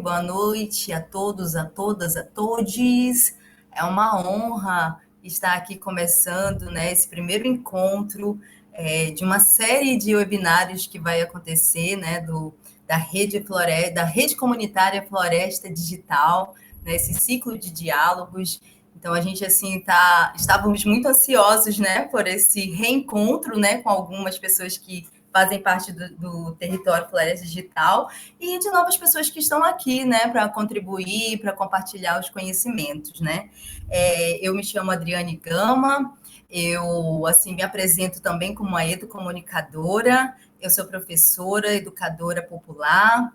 Boa noite a todos, a todas, a todes. É uma honra estar aqui começando, né, esse primeiro encontro de uma série de webinários que vai acontecer, né, da rede comunitária Floresta Digital, né, esse ciclo de diálogos. Então a gente assim estávamos muito ansiosos, né, por esse reencontro, né, com algumas pessoas que fazem parte do território Floresta Digital e de novas pessoas que estão aqui, né, para contribuir, para compartilhar os conhecimentos, né. Eu me chamo Adriane Gama, eu assim me apresento também como uma educomunicadora. Eu sou professora, educadora popular,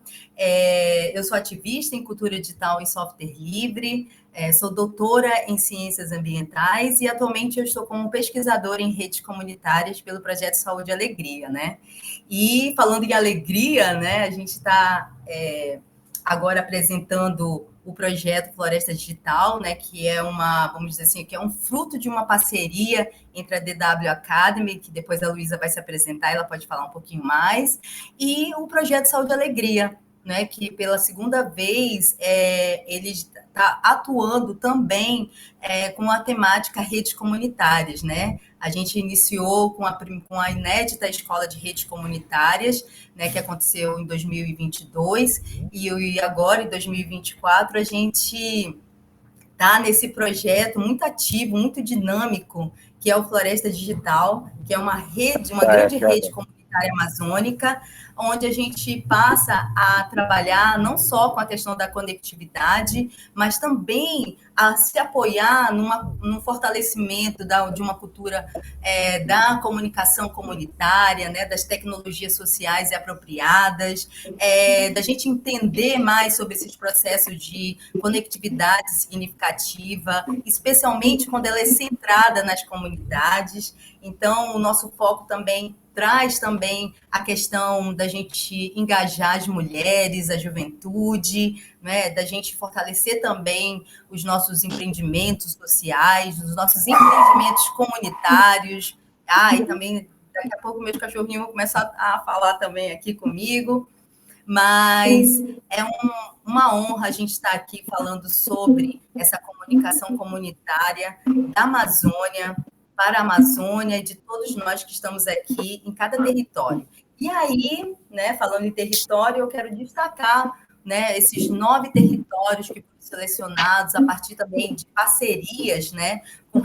eu sou ativista em cultura digital e software livre, sou doutora em ciências ambientais e atualmente eu estou como pesquisadora em redes comunitárias pelo projeto Saúde e Alegria, né? E falando em alegria, né, a gente está agora apresentando o projeto Floresta Digital, né, que é vamos dizer assim, que é um fruto de uma parceria entre a DW Academy, que depois a Luísa vai se apresentar, ela pode falar um pouquinho mais, e o projeto Saúde e Alegria, né, que pela segunda vez ele está atuando também com a temática redes comunitárias, né? A gente iniciou com a inédita Escola de Redes Comunitárias, né, que aconteceu em 2022, e agora, em 2024, a gente está nesse projeto muito ativo, muito dinâmico, que é o Floresta Digital, que é uma grande rede comunitária amazônica, onde a gente passa a trabalhar não só com a questão da conectividade, mas também a se apoiar num fortalecimento de uma cultura da comunicação comunitária, né, das tecnologias sociais e apropriadas, da gente entender mais sobre esses processos de conectividade significativa, especialmente quando ela é centrada nas comunidades. Então, o nosso foco também traz também a questão da gente engajar as mulheres, a juventude, né, da gente fortalecer também os nossos empreendimentos sociais, os nossos empreendimentos comunitários. E também, daqui a pouco, meus cachorrinhos vão começar a falar também aqui comigo. Mas é uma honra a gente estar aqui falando sobre essa comunicação comunitária da Amazônia, para a Amazônia e de todos nós que estamos aqui em cada território. E aí, né, falando em território, eu quero destacar, né, esses 9 territórios que foram selecionados a partir também de parcerias, né, com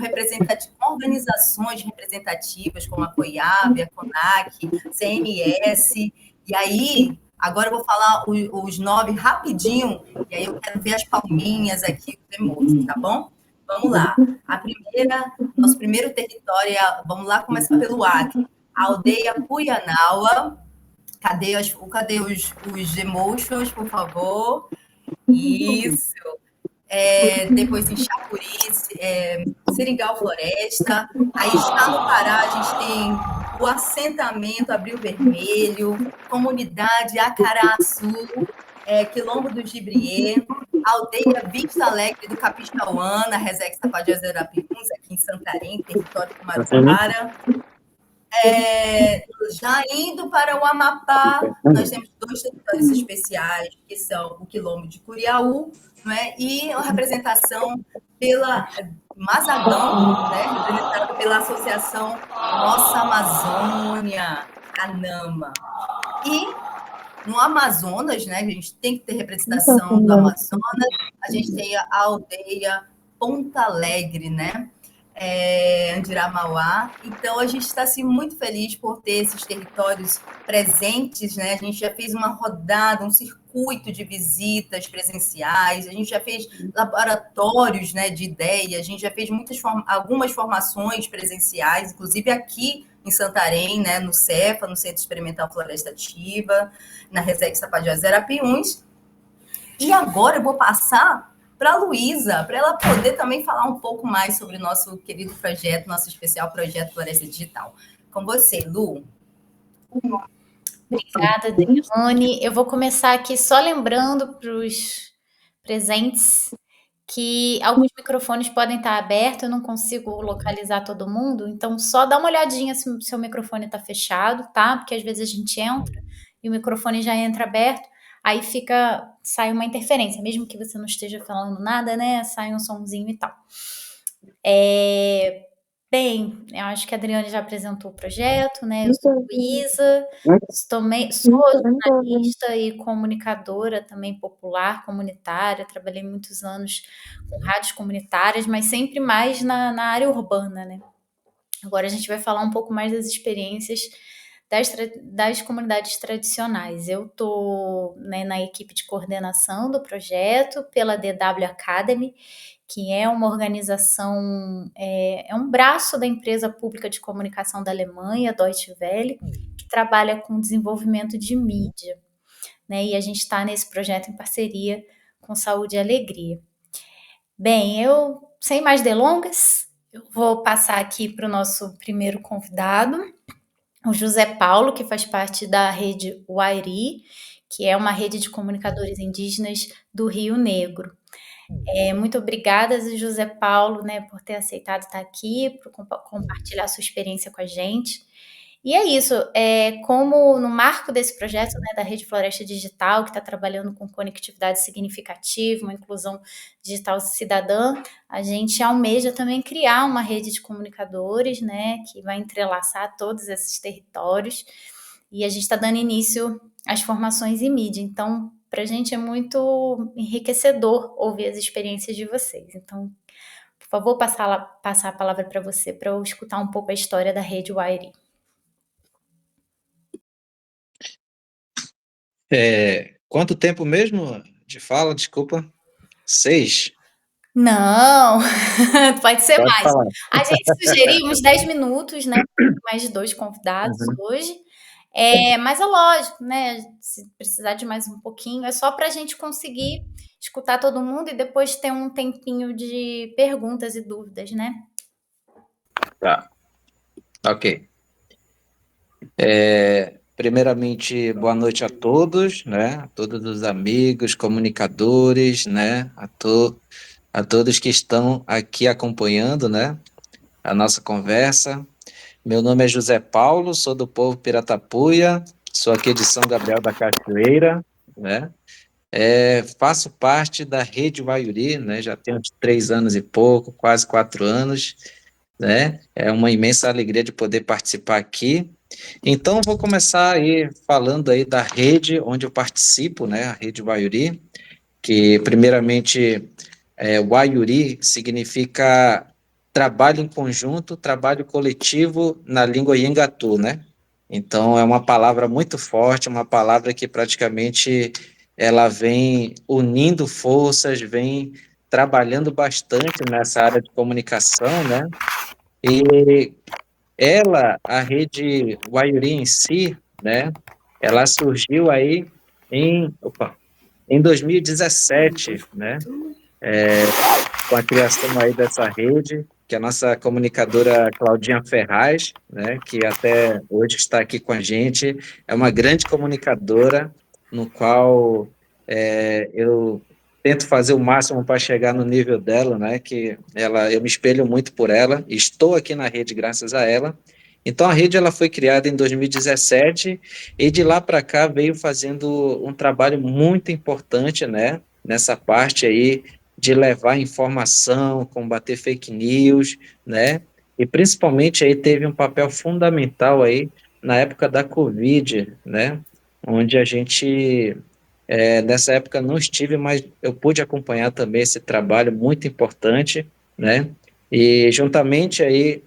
organizações representativas como a COIAB, a CONAC, CMS. E aí, agora eu vou falar os 9 rapidinho, e aí eu quero ver as palminhas aqui, os emojis, tá bom? Vamos lá. Nosso primeiro território, vamos lá começar pelo Acre. A aldeia Puianaua. Cadê os emotions, por favor? Isso. Depois em Chapuri, Seringal Floresta. Aí está no Pará, a gente tem o assentamento Abril Vermelho, comunidade Acaraçu, Quilombo do Gibriê, aldeia Vista Alegre do Capixauana, Resex Tapajós Arapiuns, aqui em Santarém, território do Maruara. Já indo para o Amapá, nós temos 2 territórios especiais, que são o Quilombo de Curiaú, né, e a representação pela Mazagão, né, representada pela Associação Nossa Amazônia, ANAMA. E no Amazonas, né, a gente tem que ter representação do Amazonas, a gente tem a aldeia Ponta Alegre, né, Andiramauá. Então, a gente está assim, muito feliz por ter esses territórios presentes, né? A gente já fez uma rodada, um circuito de visitas presenciais, a gente já fez laboratórios, né, de ideias, a gente já fez algumas formações presenciais, inclusive aqui em Santarém, né, no CEFA, no Centro Experimental Floresta Ativa, na Resex Tapajós Arapiuns. E agora eu vou passar para a Luísa, para ela poder também falar um pouco mais sobre o nosso querido projeto, nosso especial projeto Floresta Digital. Com você, Lu. Obrigada, Adriane. Eu vou começar aqui só lembrando para os presentes que alguns microfones podem estar abertos, eu não consigo localizar todo mundo, então só dá uma olhadinha se o seu microfone está fechado, tá? Porque às vezes a gente entra e o microfone já entra aberto. aí sai uma interferência, mesmo que você não esteja falando nada, né? Sai um sonzinho e tal. Bem, eu acho que a Adriane já apresentou o projeto, né? Eu sou Luísa, sou jornalista e comunicadora também popular, comunitária, trabalhei muitos anos com rádios comunitárias, mas sempre mais na área urbana, né? Agora a gente vai falar um pouco mais das experiências das comunidades tradicionais. Eu estou, né, na equipe de coordenação do projeto pela DW Academy, que é uma organização, é um braço da empresa pública de comunicação da Alemanha, Deutsche Welle, que trabalha com desenvolvimento de mídia, né? E a gente está nesse projeto em parceria com Saúde e Alegria. Bem, sem mais delongas, eu vou passar aqui para o nosso primeiro convidado, o José Paulo, que faz parte da rede Wairi, que é uma rede de comunicadores indígenas do Rio Negro. Muito obrigada, José Paulo, né, por ter aceitado estar aqui, por compartilhar sua experiência com a gente. E é isso, como no marco desse projeto, né, da Rede Floresta Digital, que está trabalhando com conectividade significativa, uma inclusão digital cidadã, a gente almeja também criar uma rede de comunicadores, né, que vai entrelaçar todos esses territórios, e a gente está dando início às formações em mídia. Então, para a gente é muito enriquecedor ouvir as experiências de vocês. Então, por favor, passar a palavra para você, para eu escutar um pouco a história da Rede Wairi. Quanto tempo mesmo de fala? Desculpa. 6? Não, pode ser Pode mais. falar. A gente sugeriu uns 10 minutos, né? Mais de 2 convidados hoje. Mas é lógico, né? Se precisar de mais um pouquinho, é só para a gente conseguir escutar todo mundo e depois ter um tempinho de perguntas e dúvidas, né? Tá. Ok. Primeiramente, boa noite a todos, né? A todos os amigos, comunicadores, né? A todos que estão aqui acompanhando, né? A nossa conversa. Meu nome é José Paulo, sou do povo Piratapuia, sou aqui de São Gabriel da Cachoeira, né? Faço parte da Rede Wairi, né? Já tenho uns 3 anos e pouco, quase 4 anos, né? É uma imensa alegria de poder participar aqui. Então, vou começar aí falando aí da rede onde eu participo, né? A Rede Wairi, que primeiramente Wairi significa trabalho em conjunto, trabalho coletivo na língua Yengatu, né? Então, é uma palavra muito forte, uma palavra que praticamente ela vem unindo forças, vem trabalhando bastante nessa área de comunicação, né? E a rede Wairi em si, né? Ela surgiu aí em 2017, né? Com a criação aí dessa rede, que a nossa comunicadora Claudinha Ferraz, né, que até hoje está aqui com a gente, é uma grande comunicadora, no qual eu tento fazer o máximo para chegar no nível dela, né, eu me espelho muito por ela, estou aqui na rede graças a ela. Então a rede ela foi criada em 2017 e de lá para cá veio fazendo um trabalho muito importante, né, nessa parte aí de levar informação, combater fake news, né? E principalmente aí teve um papel fundamental aí na época da Covid, né? Onde a gente, nessa época não estive, mas eu pude acompanhar também esse trabalho muito importante, né? E juntamente aí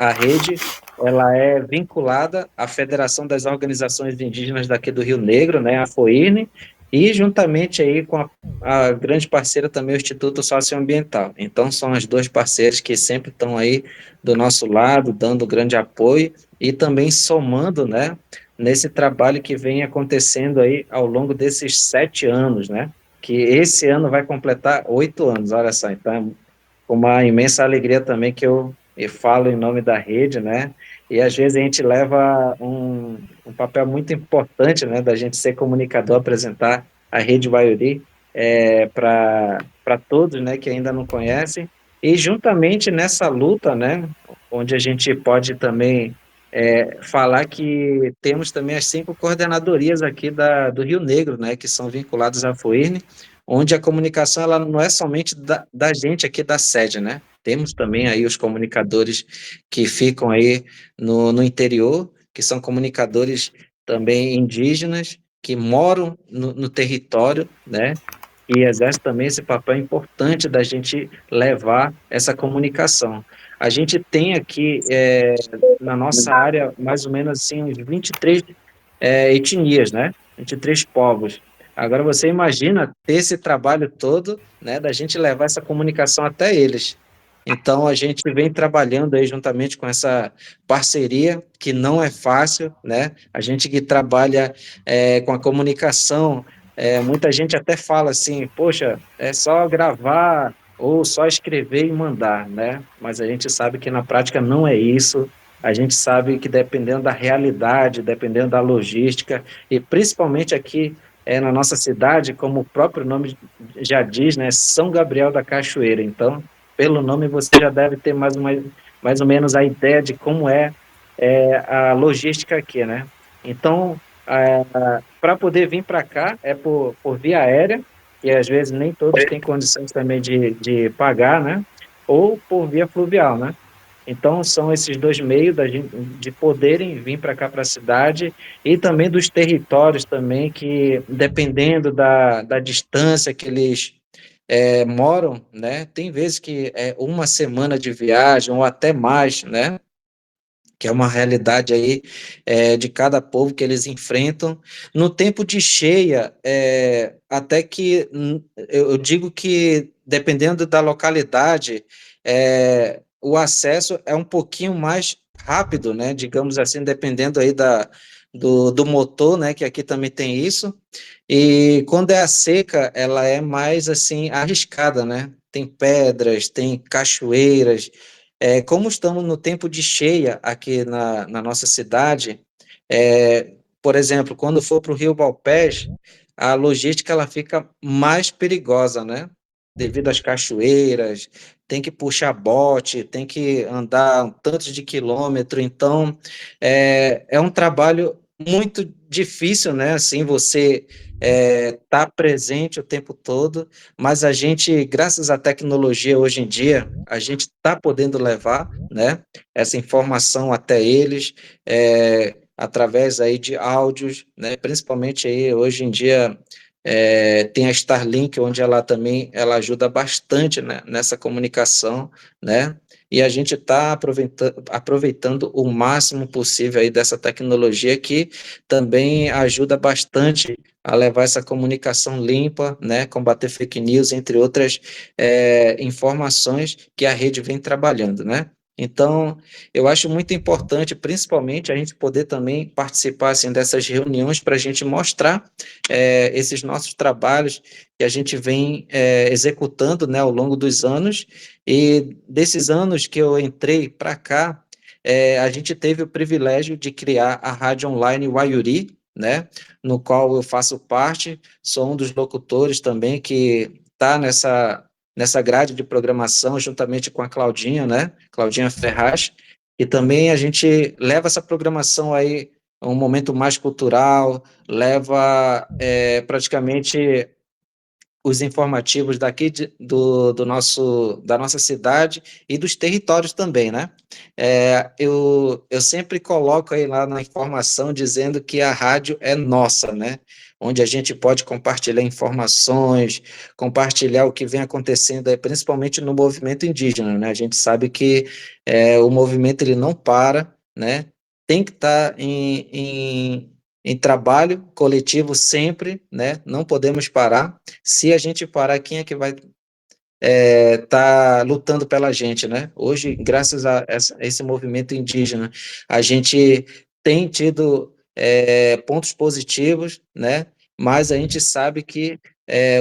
a rede, ela é vinculada à Federação das Organizações Indígenas daqui do Rio Negro, né, a FOIRN, e juntamente aí com a grande parceira também, o Instituto Socioambiental. Então, são as duas parceiras que sempre estão aí do nosso lado, dando grande apoio e também somando, né, nesse trabalho que vem acontecendo aí ao longo desses 7 anos, né, que esse ano vai completar 8 anos, olha só, então, uma imensa alegria também que eu falo em nome da rede, né? E às vezes a gente leva um papel muito importante, né, da gente ser comunicador, apresentar a rede Wairi para todos, né, que ainda não conhecem. E juntamente nessa luta, né, onde a gente pode também falar que temos também as 5 coordenadorias aqui do Rio Negro, né, que são vinculadas à FOIRN, onde a comunicação ela não é somente da gente aqui da sede, né? Temos também aí os comunicadores que ficam aí no interior, que são comunicadores também indígenas, que moram no território, né? E exerce também esse papel importante da gente levar essa comunicação. A gente tem aqui na nossa área, mais ou menos assim, uns 23 etnias, né? 23 povos. Agora você imagina ter esse trabalho todo, né, da gente levar essa comunicação até eles. Então a gente vem trabalhando aí juntamente com essa parceria, que não é fácil, né? A gente que trabalha com a comunicação, muita gente até fala assim, poxa, é só gravar ou só escrever e mandar, né? Mas a gente sabe que na prática não é isso. A gente sabe que dependendo da realidade, dependendo da logística, e principalmente aqui na nossa cidade, como o próprio nome já diz, né, São Gabriel da Cachoeira. Então, pelo nome você já deve ter mais ou menos a ideia de como a logística aqui, né? Então, para poder vir para cá é por via aérea, e às vezes nem todos têm condições também de pagar, né? Ou por via fluvial, né? Então, são esses dois meios de poderem vir para cá, para a cidade, e também dos territórios também, que dependendo da distância que eles moram, né? Tem vezes que é uma semana de viagem, ou até mais, né? Que é uma realidade aí de cada povo que eles enfrentam. No tempo de cheia, até que eu digo que, dependendo da localidade, o acesso é um pouquinho mais rápido, né? Digamos assim, dependendo aí do motor, né? Que aqui também tem isso. E quando é a seca, ela é mais assim arriscada, né? Tem pedras, tem cachoeiras, como estamos no tempo de cheia aqui na nossa cidade, por exemplo, quando for para o Rio Balpés, a logística ela fica mais perigosa, né? Devido às cachoeiras, tem que puxar bote, tem que andar um tanto de quilômetro, então é um trabalho muito difícil, né? Assim, você tá presente o tempo todo, mas a gente, graças à tecnologia hoje em dia, a gente está podendo levar, né, essa informação até eles, através aí de áudios, né, principalmente aí hoje em dia tem a Starlink, onde ela também ela ajuda bastante, né, nessa comunicação, né, e a gente está aproveitando o máximo possível aí dessa tecnologia que também ajuda bastante a levar essa comunicação limpa, né, combater fake news, entre outras informações que a rede vem trabalhando, né? Então, eu acho muito importante, principalmente, a gente poder também participar assim, dessas reuniões para a gente mostrar esses nossos trabalhos que a gente vem executando, né, ao longo dos anos, e desses anos que eu entrei para cá, a gente teve o privilégio de criar a Rádio Online Waiuri, né, no qual eu faço parte, sou um dos locutores também que está nessa grade de programação, juntamente com a Claudinha, né, Claudinha Ferraz, e também a gente leva essa programação aí a um momento mais cultural, leva praticamente os informativos daqui da nossa cidade e dos territórios também, né? Eu sempre coloco aí lá na informação dizendo que a rádio é nossa, né? Onde a gente pode compartilhar informações, compartilhar o que vem acontecendo, principalmente no movimento indígena, né? A gente sabe que o movimento ele não para, né? Tem que estar em trabalho coletivo sempre, né? Não podemos parar. Se a gente parar, quem é que vai tá lutando pela gente, né? Hoje, graças a esse movimento indígena, a gente tem tido pontos positivos, né? Mas a gente sabe que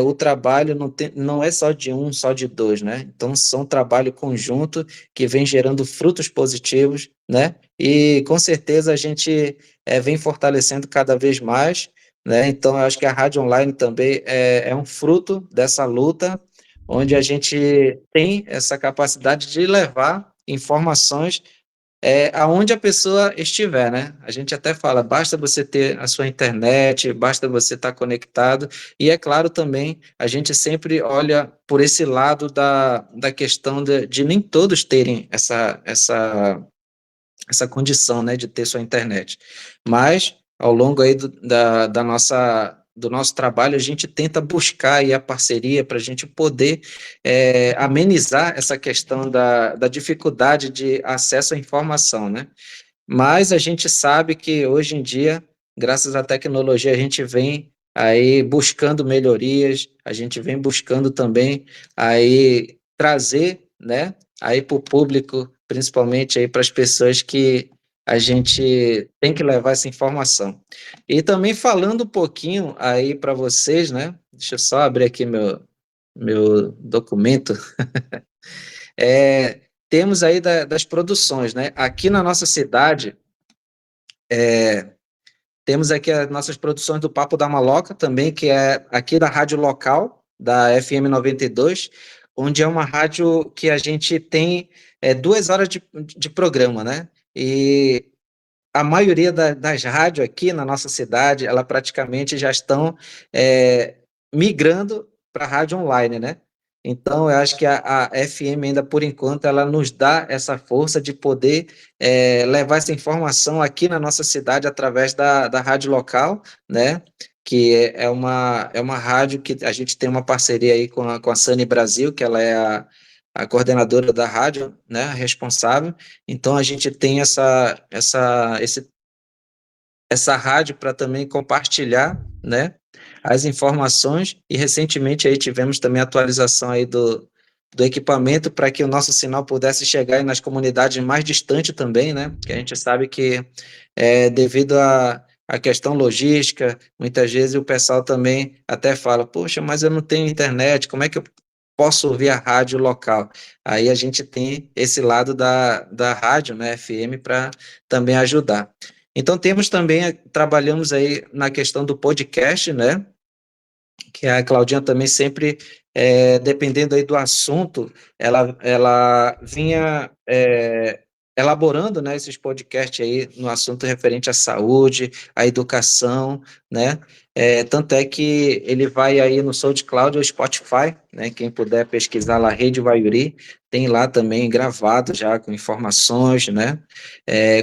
o trabalho não é só de um, só de dois, né? Então, são trabalho conjunto que vem gerando frutos positivos, né? E com certeza a gente vem fortalecendo cada vez mais, né? Então, eu acho que a rádio online também é um fruto dessa luta, onde a gente tem essa capacidade de levar informações aonde a pessoa estiver, né? A gente até fala, basta você ter a sua internet, basta você estar conectado, e é claro também, a gente sempre olha por esse lado da questão de nem todos terem essa condição, né, de ter sua internet. Mas, ao longo aí do nosso trabalho, a gente tenta buscar aí a parceria para a gente poder amenizar essa questão da dificuldade de acesso à informação, né? Mas a gente sabe que hoje em dia, graças à tecnologia, a gente vem aí buscando melhorias, a gente vem buscando também aí trazer, né, aí para o público, principalmente aí para as pessoas que a gente tem que levar essa informação. E também falando um pouquinho aí para vocês, né, deixa eu só abrir aqui meu documento. Temos aí das produções, né? Aqui na nossa cidade, temos aqui as nossas produções do Papo da Maloca também, que é aqui da rádio local, da FM 92, onde é uma rádio que a gente tem 2 horas de programa, né? E a maioria das rádios aqui na nossa cidade, ela praticamente já estão migrando para a rádio online, né? Então, eu acho que a FM ainda, por enquanto, ela nos dá essa força de poder levar essa informação aqui na nossa cidade através da rádio local, né? Que é uma rádio que a gente tem uma parceria aí com a Sani Brasil, que ela é a coordenadora da rádio, né? A responsável. Então, a gente tem essa rádio para também compartilhar, né, as informações, e recentemente aí tivemos também a atualização aí do equipamento para que o nosso sinal pudesse chegar aí nas comunidades mais distantes também, né, que a gente sabe que devido à questão logística, muitas vezes o pessoal também até fala, poxa, mas eu não tenho internet, como é que eu posso ouvir a rádio local? Aí a gente tem esse lado da rádio, né, FM, para também ajudar. Então temos também, trabalhamos aí na questão do podcast, né? Que a Claudinha também sempre, dependendo aí do assunto, ela vinha elaborando, né, esses podcasts aí no assunto referente à saúde, à educação, né? Tanto é que ele vai aí no SoundCloud ou Spotify, né? Quem puder pesquisar lá, Rede Vaiuri, tem lá também gravado já com informações, né?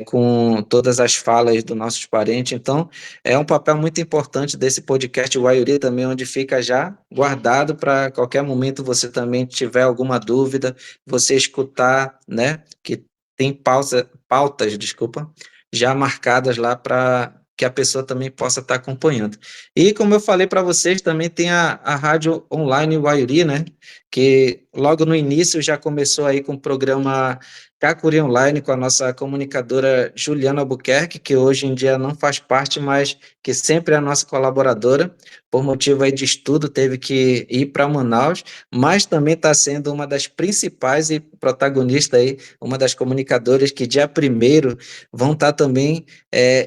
Com todas as falas dos nossos parentes. Então, é um papel muito importante desse podcast Waiuri também, onde fica já guardado para qualquer momento você também tiver alguma dúvida, você escutar, né? Que tem pautas, desculpa, já marcadas lá para que a pessoa também possa estar acompanhando. E como eu falei para vocês, também tem a rádio online Waiuri, né? Que logo no início já começou aí com o programa Cacuri Online, com a nossa comunicadora Juliana Albuquerque, que hoje em dia não faz parte, mas que sempre é a nossa colaboradora, por motivo aí de estudo, teve que ir para Manaus, mas também está sendo uma das principais e protagonistas aí, uma das comunicadoras que dia 1º vão estar também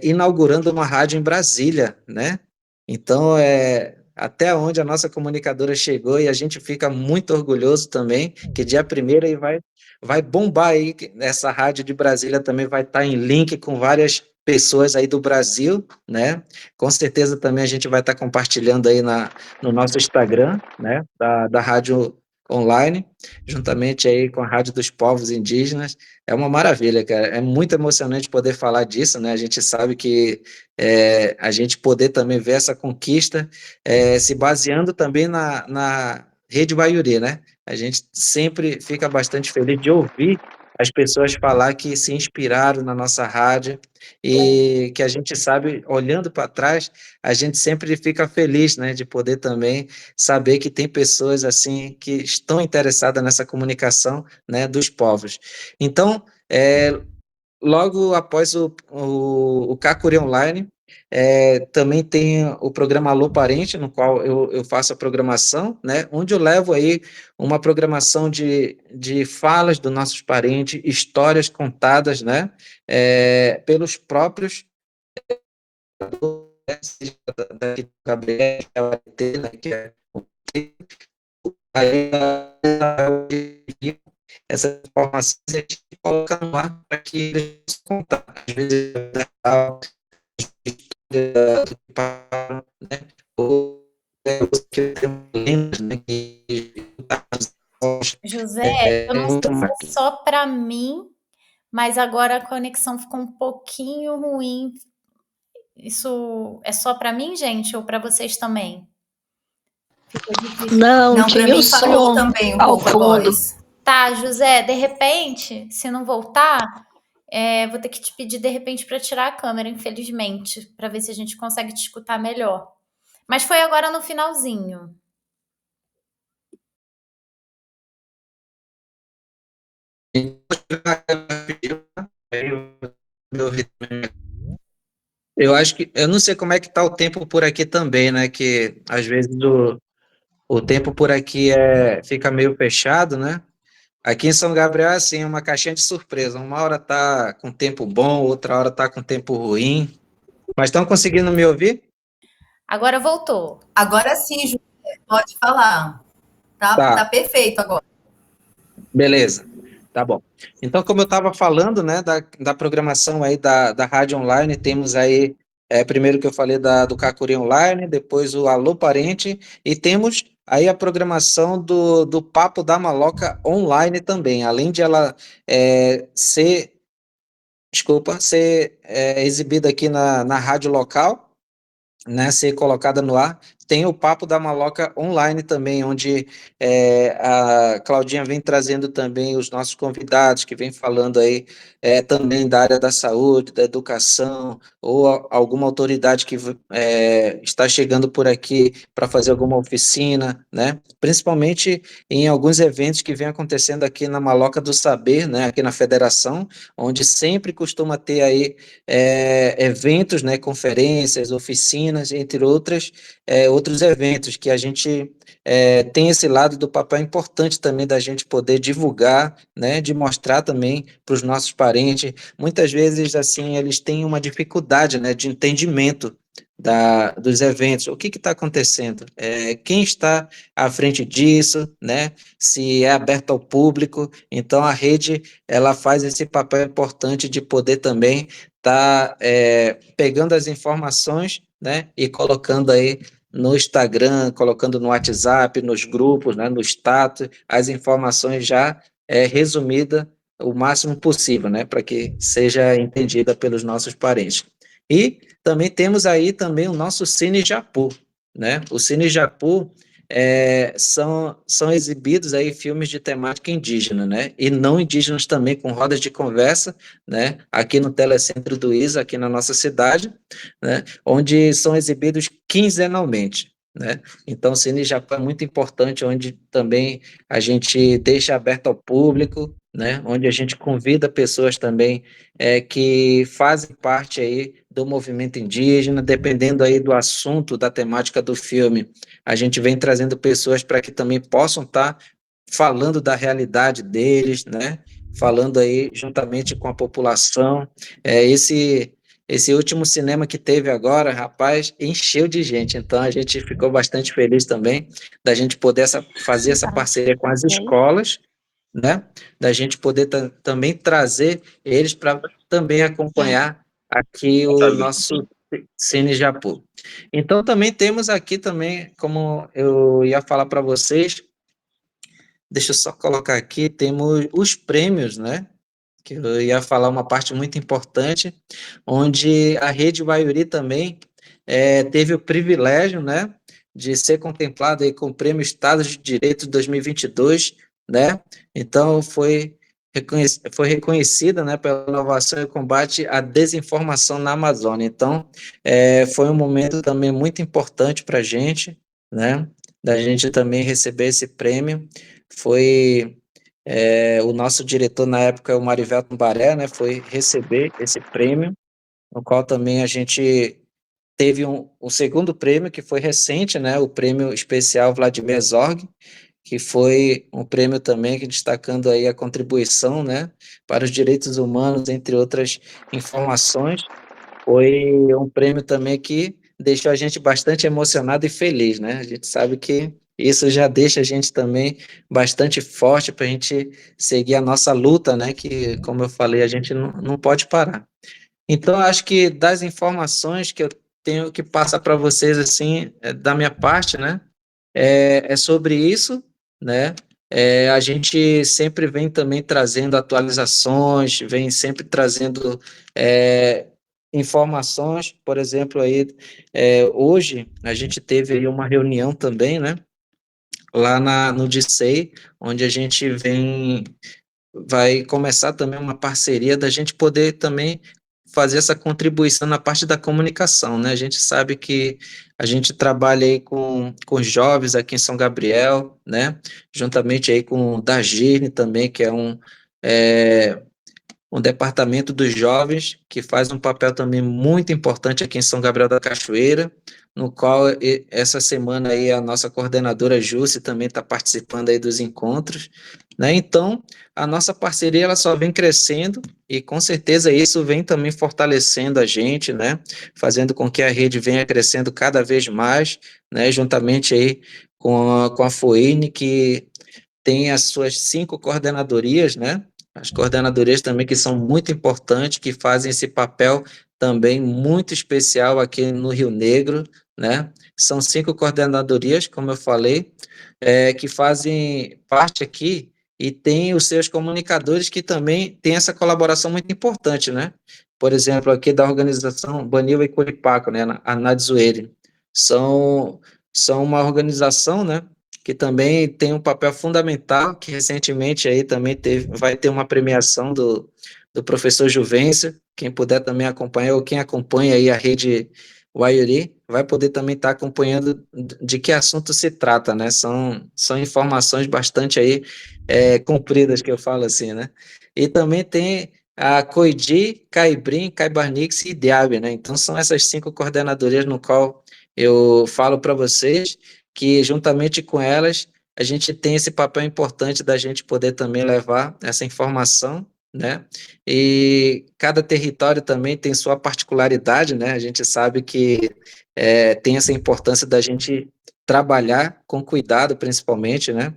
inaugurando uma rádio em Brasília, né? Então, até onde a nossa comunicadora chegou, e a gente fica muito orgulhoso também, que dia 1º aí vai bombar aí, essa rádio de Brasília também vai estar em link com várias pessoas aí do Brasil, né? Com certeza também a gente vai estar compartilhando aí no nosso Instagram, né? Da Rádio Online, juntamente aí com a Rádio dos Povos Indígenas. É uma maravilha, cara. É muito emocionante poder falar disso, né? A gente sabe que a gente poder também ver essa conquista, se baseando também na Rede Baiuri, né? A gente sempre fica bastante feliz de ouvir as pessoas falar que se inspiraram na nossa rádio e que a gente sabe, olhando para trás, a gente sempre fica feliz, né, de poder também saber que tem pessoas assim que estão interessadas nessa comunicação, né, dos povos. Então, logo após o Kakuri Online, também tem o programa Alô Parente, no qual eu faço a programação, né, onde eu levo aí uma programação de falas dos nossos parentes, histórias contadas, né, pelos próprios daqui do Gabriel, que é aí, essas informações coloca no ar para que eles possam contar. Às vezes, a história do passado, né? Ou que tem lendas, né? Que José, eu é não sei muito se mais. é só para mim, mas agora a conexão ficou um pouquinho ruim. Isso é só para mim, gente, ou para vocês também? Ficou difícil. Não, Não, para tinha o mim falhou som também um ao pouco a fundo. voz. Tá, José, de repente, se não voltar, vou ter que te pedir de repente para tirar a câmera, infelizmente, para ver se a gente consegue te escutar melhor. Mas foi agora no finalzinho. Eu acho que eu não sei como é que tá o tempo por aqui também, né? Que às vezes o tempo por aqui fica meio fechado, né? Aqui em São Gabriel é assim, uma caixinha de surpresa. Uma hora tá com tempo bom, outra hora tá com tempo ruim. Mas estão conseguindo me ouvir? Agora voltou. Agora sim, Ju, pode falar. Tá Tá, perfeito agora. beleza. Tá bom. Então, como eu estava falando, né, da programação aí da Rádio Online, temos aí, primeiro que eu falei do Cacuri Online, depois o Alô Parente, e temos aí a programação do Papo da Maloca Online também, além de ela ser, desculpa, ser exibida aqui na rádio local, né, ser colocada no ar. Tem o Papo da Maloca Online também, onde a Claudinha vem trazendo também os nossos convidados, que vem falando aí também da área da saúde, da educação, ou alguma autoridade que está chegando por aqui para fazer alguma oficina, né? Principalmente em alguns eventos que vem acontecendo aqui na Maloca do Saber, né? Aqui na Federação, onde sempre costuma ter aí eventos, né, conferências, oficinas, entre outros eventos que a gente tem esse lado do papel importante também da gente poder divulgar, né, de mostrar também para os nossos parentes. Muitas vezes, assim, eles têm uma dificuldade, né, de entendimento dos eventos, o que está acontecendo, quem está à frente disso, né, se é aberto ao público, então a rede, ela faz esse papel importante de poder também estar pegando as informações, né, e colocando aí no Instagram, colocando no WhatsApp, nos grupos, né, no status, as informações já resumidas o máximo possível, né, para que seja entendida pelos nossos parentes. E também temos aí também o nosso Cine Japu, né? O Cine Japu são exibidos aí filmes de temática indígena, né? E não indígenas também, com rodas de conversa, né? Aqui no Telecentro do ISA, aqui na nossa cidade, né? Onde são exibidos quinzenalmente, né? Então, o Cine Japu é muito importante, onde também a gente deixa aberto ao público, né? Onde a gente convida pessoas também que fazem parte aí do movimento indígena, dependendo aí do assunto, da temática do filme, a gente vem trazendo pessoas para que também possam estar falando da realidade deles, né? Falando aí juntamente com a população. Esse último cinema que teve agora, rapaz, encheu de gente. Então a gente ficou bastante feliz também da gente poder fazer essa parceria com as escolas, né? Da gente poder também trazer eles para também acompanhar aqui o nosso Cine Japu. Então também temos aqui também, como eu ia falar para vocês, deixa eu só colocar aqui, temos os prêmios, né? Que eu ia falar uma parte muito importante, onde a Rede Baiuri também teve o privilégio, né, de ser contemplada aí com o Prêmio Estado de Direito 2022, né? Então foi reconhecida, né, pela inovação e combate à desinformação na Amazônia. Então foi um momento também muito importante para a gente, né, da gente também receber esse prêmio. Foi o nosso diretor na época, o Marivel Tumbaré, né, foi receber esse prêmio, no qual também a gente teve um segundo prêmio, que foi recente, né, o prêmio especial Vladimir Zorg, que foi um prêmio também que destacando aí a contribuição, né, para os direitos humanos, entre outras informações. Foi um prêmio também que deixou a gente bastante emocionado e feliz, né? A gente sabe que Isso já deixa a gente também bastante forte para a gente seguir a nossa luta, né? Que, como eu falei, a gente não pode parar. Então, eu acho que das informações que eu tenho que passar para vocês, assim, da minha parte, né? É sobre isso, né? A gente sempre vem também trazendo atualizações, vem sempre trazendo é, informações, por exemplo, aí, hoje a gente teve aí uma reunião também, né? Lá no DCEI, onde a gente vai começar também uma parceria da gente poder também fazer essa contribuição na parte da comunicação, né? A gente sabe que a gente trabalha aí com jovens aqui em São Gabriel, né? Juntamente aí com o Dagirne também, que é é, um departamento dos jovens que faz um papel também muito importante aqui em São Gabriel da Cachoeira, no qual essa semana aí a nossa coordenadora Jússi também está participando aí dos encontros, né? Então, a nossa parceria ela só vem crescendo e com certeza isso vem também fortalecendo a gente, né? Fazendo com que a rede venha crescendo cada vez mais, né? Juntamente aí com a FOINE, que tem as suas 5 coordenadorias, né? As coordenadorias também que são muito importantes, que fazem esse papel também muito especial aqui no Rio Negro, né? São 5 coordenadorias, como eu falei, que fazem parte aqui e tem os seus comunicadores que também têm essa colaboração muito importante, né? Por exemplo, aqui da organização Banil e Curipaco, né? A Nadzuele. São, são uma organização, né? Que também tem um papel fundamental, que recentemente aí também vai ter uma premiação do professor Juvencio, quem puder também acompanhar, ou quem acompanha aí a rede Waiuri, vai poder também estar acompanhando de que assunto se trata, né? São informações bastante aí compridas, que eu falo assim, né? E também tem a Coidi, Caibrim, Caibarnix e Diab, né? Então são essas 5 coordenadorias no qual eu falo para vocês que juntamente com elas a gente tem esse papel importante da gente poder também levar essa informação, né? E cada território também tem sua particularidade, né? A gente sabe que tem essa importância da gente trabalhar com cuidado, principalmente, né?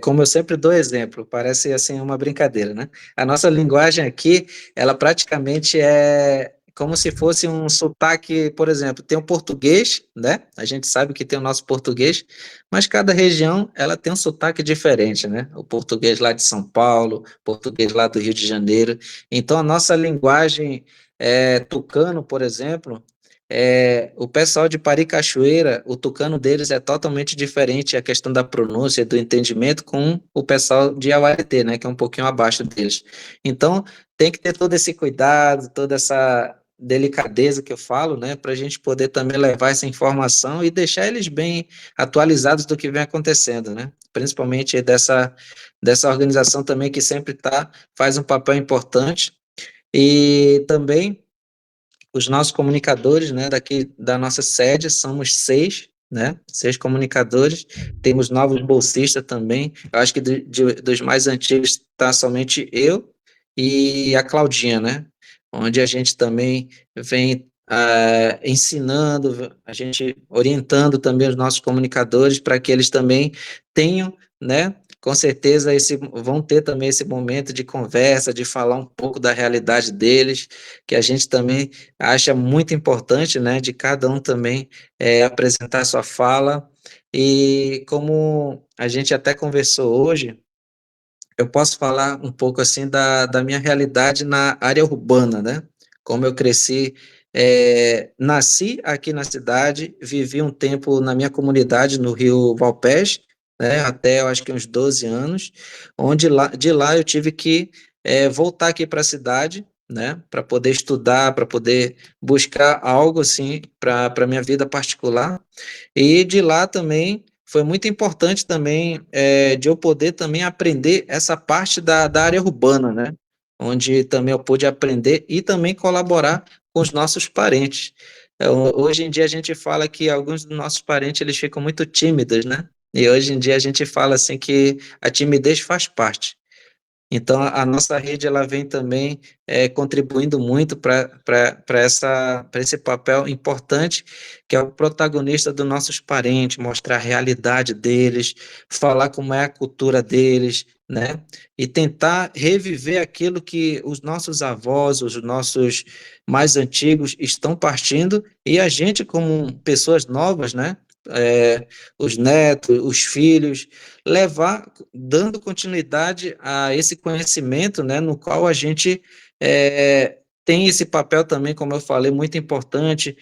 Como eu sempre dou exemplo, parece assim uma brincadeira, né? A nossa linguagem aqui, ela praticamente é como se fosse um sotaque, por exemplo, tem o português, né? A gente sabe que tem o nosso português, mas cada região ela tem um sotaque diferente, né? O português lá de São Paulo, português lá do Rio de Janeiro. Então a nossa linguagem tucano, por exemplo, o pessoal de Paricachoeira, o tucano deles é totalmente diferente, a questão da pronúncia, do entendimento, com o pessoal de Auareté, né, que é um pouquinho abaixo deles. Então, tem que ter todo esse cuidado, toda essa delicadeza que eu falo, né, para a gente poder também levar essa informação e deixar eles bem atualizados do que vem acontecendo, né, principalmente dessa organização também que sempre faz um papel importante e também os nossos comunicadores, né, daqui da nossa sede, somos 6, né, 6 comunicadores, temos novos bolsistas também, eu acho que dos mais antigos está somente eu e a Claudinha, né, onde a gente também vem ensinando, a gente orientando também os nossos comunicadores para que eles também tenham, né, com certeza vão ter também esse momento de conversa, de falar um pouco da realidade deles, que a gente também acha muito importante, né, de cada um também apresentar sua fala, e como a gente até conversou hoje, eu posso falar um pouco assim da minha realidade na área urbana, né, como eu cresci, nasci aqui na cidade, vivi um tempo na minha comunidade no Rio Valpés, né, até eu acho que uns 12 anos, onde de lá eu tive que voltar aqui para a cidade, né, para poder estudar, para poder buscar algo assim para a minha vida particular, e de lá também foi muito importante também de eu poder também aprender essa parte da área urbana, né, onde também eu pude aprender e também colaborar com os nossos parentes. Hoje em dia a gente fala que alguns dos nossos parentes eles ficam muito tímidos, né, e hoje em dia a gente fala assim que a timidez faz parte. Então, a nossa rede ela vem também contribuindo muito para esse papel importante, que é o protagonista dos nossos parentes, mostrar a realidade deles, falar como é a cultura deles, né? E tentar reviver aquilo que os nossos avós, os nossos mais antigos estão partindo, e a gente, como pessoas novas, né? Os netos, os filhos, levar, dando continuidade a esse conhecimento, né, no qual a gente tem esse papel também, como eu falei, muito importante,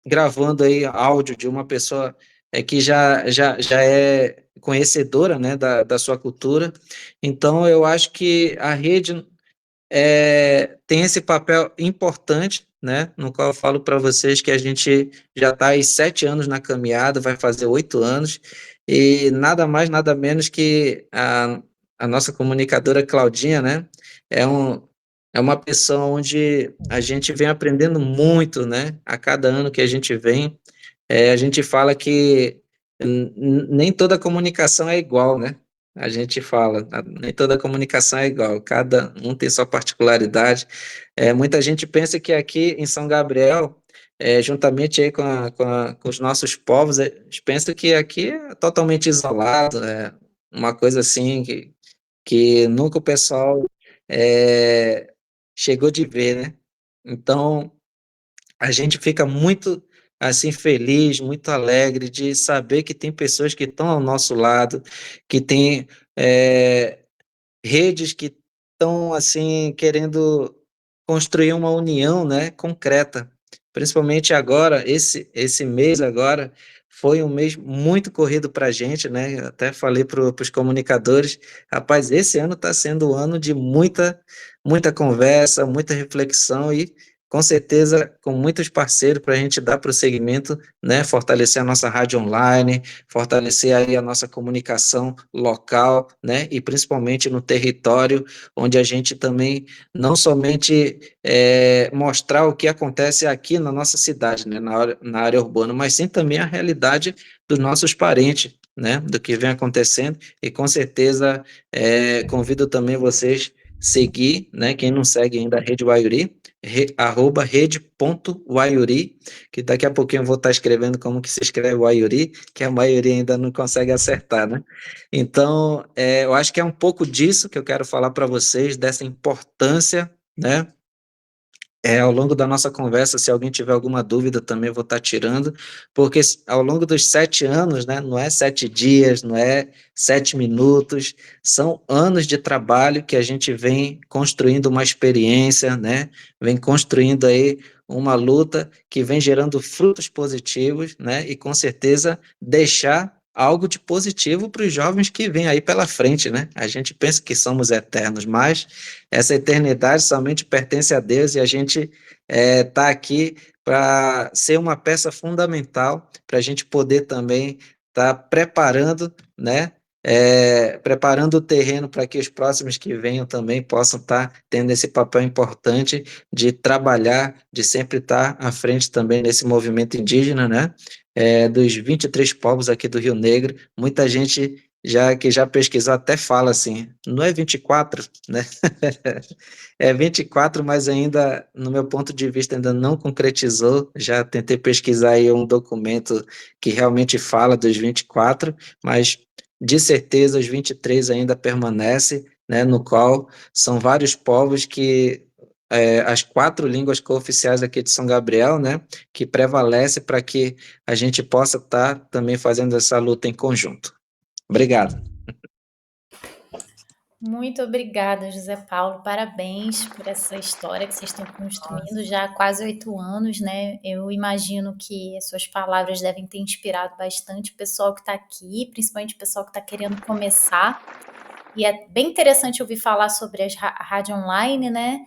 gravando aí áudio de uma pessoa que já é conhecedora, né, da sua cultura. Então, eu acho que a rede tem esse papel importante, né, no qual eu falo para vocês que a gente já está aí 7 anos na caminhada, vai fazer 8 anos, e nada mais, nada menos que a nossa comunicadora Claudinha, né, é, um, é uma pessoa onde a gente vem aprendendo muito, né, a cada ano que a gente vem. A gente fala que nem toda comunicação é igual, né? A gente fala, nem toda comunicação é igual, cada um tem sua particularidade. Muita gente pensa que aqui em São Gabriel, juntamente aí com os nossos povos, eles pensam que aqui é totalmente isolado, é uma coisa assim que nunca o pessoal é, chegou de ver, né? Então, a gente fica muito assim feliz, muito alegre de saber que tem pessoas que estão ao nosso lado, que tem é, redes que estão assim querendo construir uma união, né, concreta. Principalmente agora, esse mês agora foi um mês muito corrido para a gente, né? Eu até falei para os comunicadores, rapaz, esse ano está sendo um ano de muita conversa, muita reflexão e com certeza com muitos parceiros para a gente dar prosseguimento, né? Fortalecer a nossa rádio online, fortalecer aí a nossa comunicação local, né? E principalmente no território, onde a gente também não somente mostrar o que acontece aqui na nossa cidade, né? Na área urbana, mas sim também a realidade dos nossos parentes, né? Do que vem acontecendo. E com certeza convido também vocês seguir, né? Quem não segue ainda a Rede Waiuri, arroba rede.waiuri, que daqui a pouquinho eu vou estar escrevendo como que se escreve Waiuri, que a maioria ainda não consegue acertar, né? Então, eu acho que é um pouco disso que eu quero falar para vocês, dessa importância, né? Ao longo da nossa conversa, se alguém tiver alguma dúvida, também vou estar tirando, porque ao longo dos 7 anos, né, não é 7 dias, não é 7 minutos, são anos de trabalho que a gente vem construindo uma experiência, né, vem construindo aí uma luta que vem gerando frutos positivos, né, e com certeza deixar algo de positivo para os jovens que vêm aí pela frente, né? A gente pensa que somos eternos, mas essa eternidade somente pertence a Deus e a gente está aqui para ser uma peça fundamental para a gente poder também estar preparando, né? Preparando o terreno para que os próximos que venham também possam estar tendo esse papel importante de trabalhar, de sempre estar à frente também nesse movimento indígena, né? Dos 23 povos aqui do Rio Negro, muita gente que já pesquisou até fala assim, não é 24, né? É 24, mas ainda, no meu ponto de vista, ainda não concretizou. Já tentei pesquisar aí um documento que realmente fala dos 24, mas de certeza os 23 ainda permanece, né, no qual são vários povos que as 4 línguas cooficiais aqui de São Gabriel, né, que prevalece para que a gente possa estar também fazendo essa luta em conjunto. Obrigado. Muito obrigada, José Paulo. Parabéns por essa história que vocês estão construindo já há quase 8 anos, né? Eu imagino que as suas palavras devem ter inspirado bastante o pessoal que está aqui, principalmente o pessoal que está querendo começar. E é bem interessante ouvir falar sobre a rádio online, né?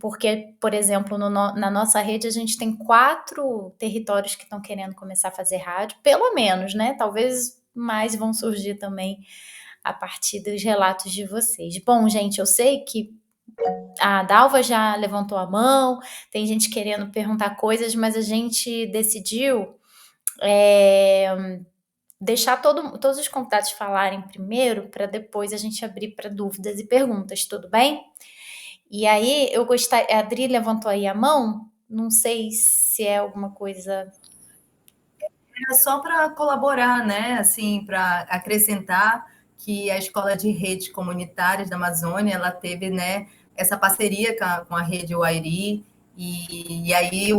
Porque, por exemplo, na nossa rede a gente tem 4 territórios que estão querendo começar a fazer rádio, pelo menos, né? Talvez mais vão surgir também a partir dos relatos de vocês. Bom, gente, eu sei que a Dalva já levantou a mão, tem gente querendo perguntar coisas, mas a gente decidiu deixar todos os convidados falarem primeiro, para depois a gente abrir para dúvidas e perguntas, tudo bem? E aí, eu gostaria. A Adri levantou aí a mão, não sei se é alguma coisa. Era só para colaborar, né? Assim, para acrescentar que a Escola de Redes Comunitárias da Amazônia, ela teve, né, essa parceria com a rede Uairi, e aí,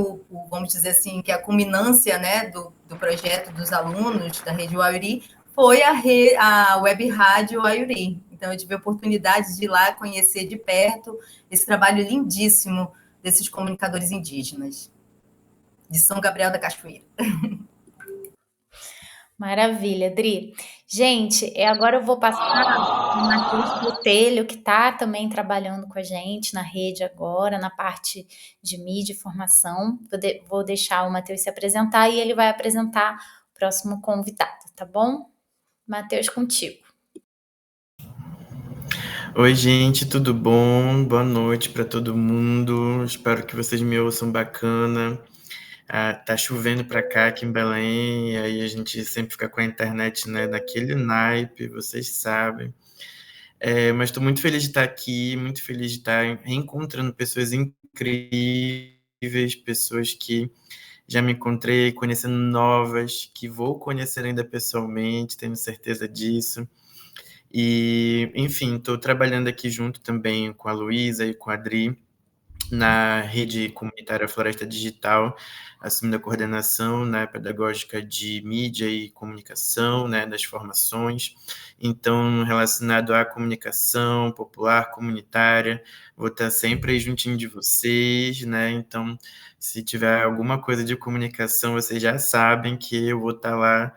vamos dizer assim, que a culminância, né, do projeto dos alunos da rede Uairi foi a Web Rádio Uairi. Então, eu tive a oportunidade de ir lá conhecer de perto esse trabalho lindíssimo desses comunicadores indígenas, de São Gabriel da Cachoeira. Maravilha, Adri. Gente, agora eu vou passar para o Matheus Botelho, que está também trabalhando com a gente na rede agora, na parte de mídia e formação. Vou deixar o Matheus se apresentar e ele vai apresentar o próximo convidado, tá bom? Matheus, contigo. Oi, gente, tudo bom? Boa noite para todo mundo. Espero que vocês me ouçam bacana. Tá chovendo para cá aqui em Belém, e aí a gente sempre fica com a internet, né, naquele naipe, vocês sabem. Mas estou muito feliz de estar aqui, muito feliz de estar reencontrando pessoas incríveis, pessoas que já me encontrei, conhecendo novas, que vou conhecer ainda pessoalmente, tenho certeza disso. E, enfim, estou trabalhando aqui junto também com a Luísa e com a Adri, na rede comunitária Floresta Digital, assumindo a coordenação, né, pedagógica de mídia e comunicação, né, das formações. Então, relacionado à comunicação popular, comunitária, vou estar sempre aí juntinho de vocês, né? Então, se tiver alguma coisa de comunicação, vocês já sabem que eu vou estar lá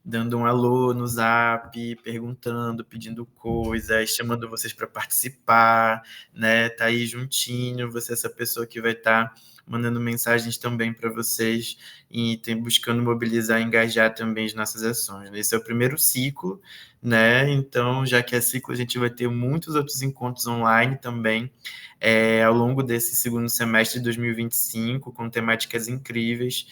dando um alô no Zap, perguntando, pedindo coisas, chamando vocês para participar, né? Tá aí juntinho, você é essa pessoa que vai estar mandando mensagens também para vocês e buscando mobilizar e engajar também as nossas ações. Esse é o primeiro ciclo, né? Então, já que é ciclo, a gente vai ter muitos outros encontros online também, ao longo desse segundo semestre de 2025, com temáticas incríveis,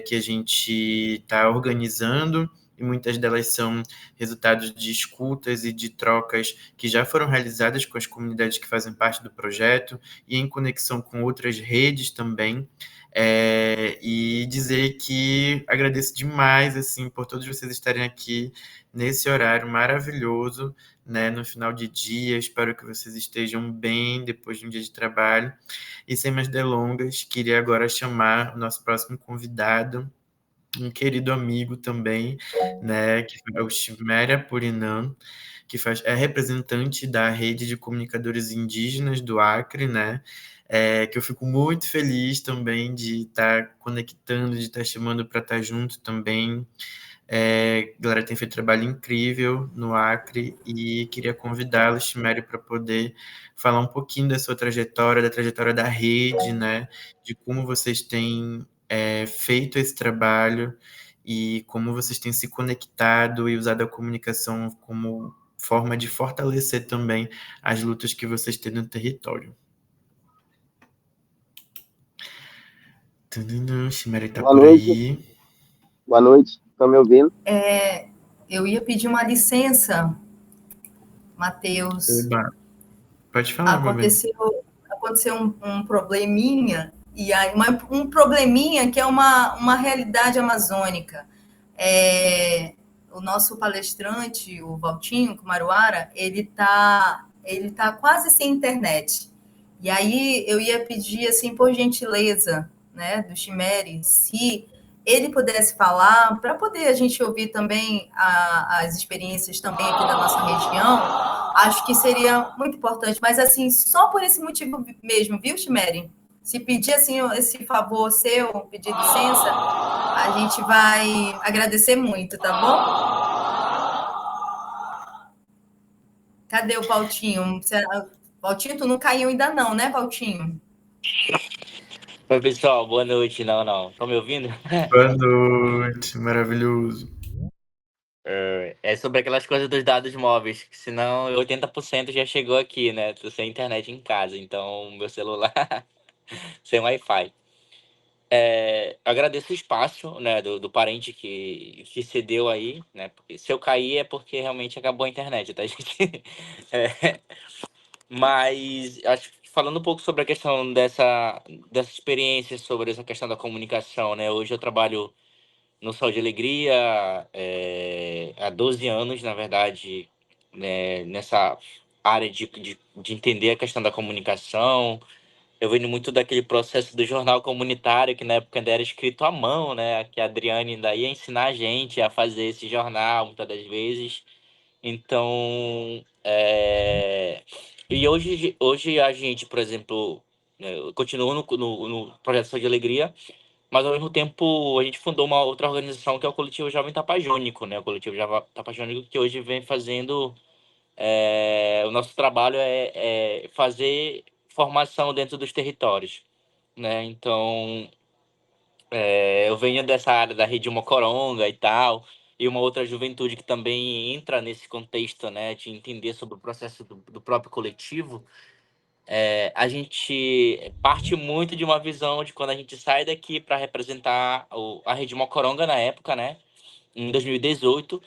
que a gente está organizando, e muitas delas são resultados de escutas e de trocas que já foram realizadas com as comunidades que fazem parte do projeto e em conexão com outras redes também. E dizer que agradeço demais assim por todos vocês estarem aqui nesse horário maravilhoso, né, no final de dia. Espero que vocês estejam bem depois de um dia de trabalho. E sem mais delongas, queria agora chamar o nosso próximo convidado, um querido amigo também, né, que é o Chiméria Purinan, que é representante da rede de comunicadores indígenas do Acre, né, que eu fico muito feliz também de estar conectando, de estar chamando para estar junto também. A galera tem feito trabalho incrível no Acre e queria convidá-lo, Chimério, para poder falar um pouquinho da sua trajetória, da trajetória da rede, né, de como vocês têm feito esse trabalho e como vocês têm se conectado e usado a comunicação como forma de fortalecer também as lutas que vocês têm no território. O Chimério está por aí. Boa noite, estão me ouvindo? Eu ia pedir uma licença, Matheus. Pode falar, aconteceu um probleminha, e aí um probleminha que é uma realidade amazônica. O nosso palestrante, o Valtinho Kumaruara, ele tá quase sem internet. E aí eu ia pedir, assim, por gentileza, né, do Chimere, se ele pudesse falar, para poder a gente ouvir também as experiências também aqui da nossa região, acho que seria muito importante. Mas, assim, só por esse motivo mesmo, viu, Chimere? Se pedir, assim, esse favor seu, pedir licença, a gente vai agradecer muito, tá bom? Cadê o Valtinho? Valtinho, tu não caiu ainda não, né, Valtinho? Oi, pessoal, boa noite. Não. Estão me ouvindo? Boa noite, maravilhoso. É sobre aquelas coisas dos dados móveis, que senão 80% já chegou aqui, né? Tô sem internet em casa, então meu celular sem Wi-Fi. Agradeço o espaço, né, do parente que cedeu aí, né? Porque se eu cair é porque realmente acabou a internet, tá, gente? É, mas acho que falando um pouco sobre a questão dessa experiência, sobre essa questão da comunicação, né? Hoje eu trabalho no Saúde e Alegria, há 12 anos, na verdade, né, nessa área de entender a questão da comunicação. Eu venho muito daquele processo do jornal comunitário, que na época ainda era escrito à mão, né? Que a Adriane ainda ia ensinar a gente a fazer esse jornal, muitas das vezes. Então, e hoje a gente, por exemplo, eu continuo no Projeto Saúde e Alegria, mas ao mesmo tempo a gente fundou uma outra organização que é o Coletivo Jovem Tapajônico, né? O Coletivo Jovem Tapajônico que hoje vem fazendo o nosso trabalho é fazer formação dentro dos territórios, né? Então, eu venho dessa área da Rede Mocoronga e tal, e uma outra juventude que também entra nesse contexto, né, de entender sobre o processo do próprio coletivo. A gente parte muito de uma visão de quando a gente sai daqui para representar a Rede Mocoronga na época, né, em 2018.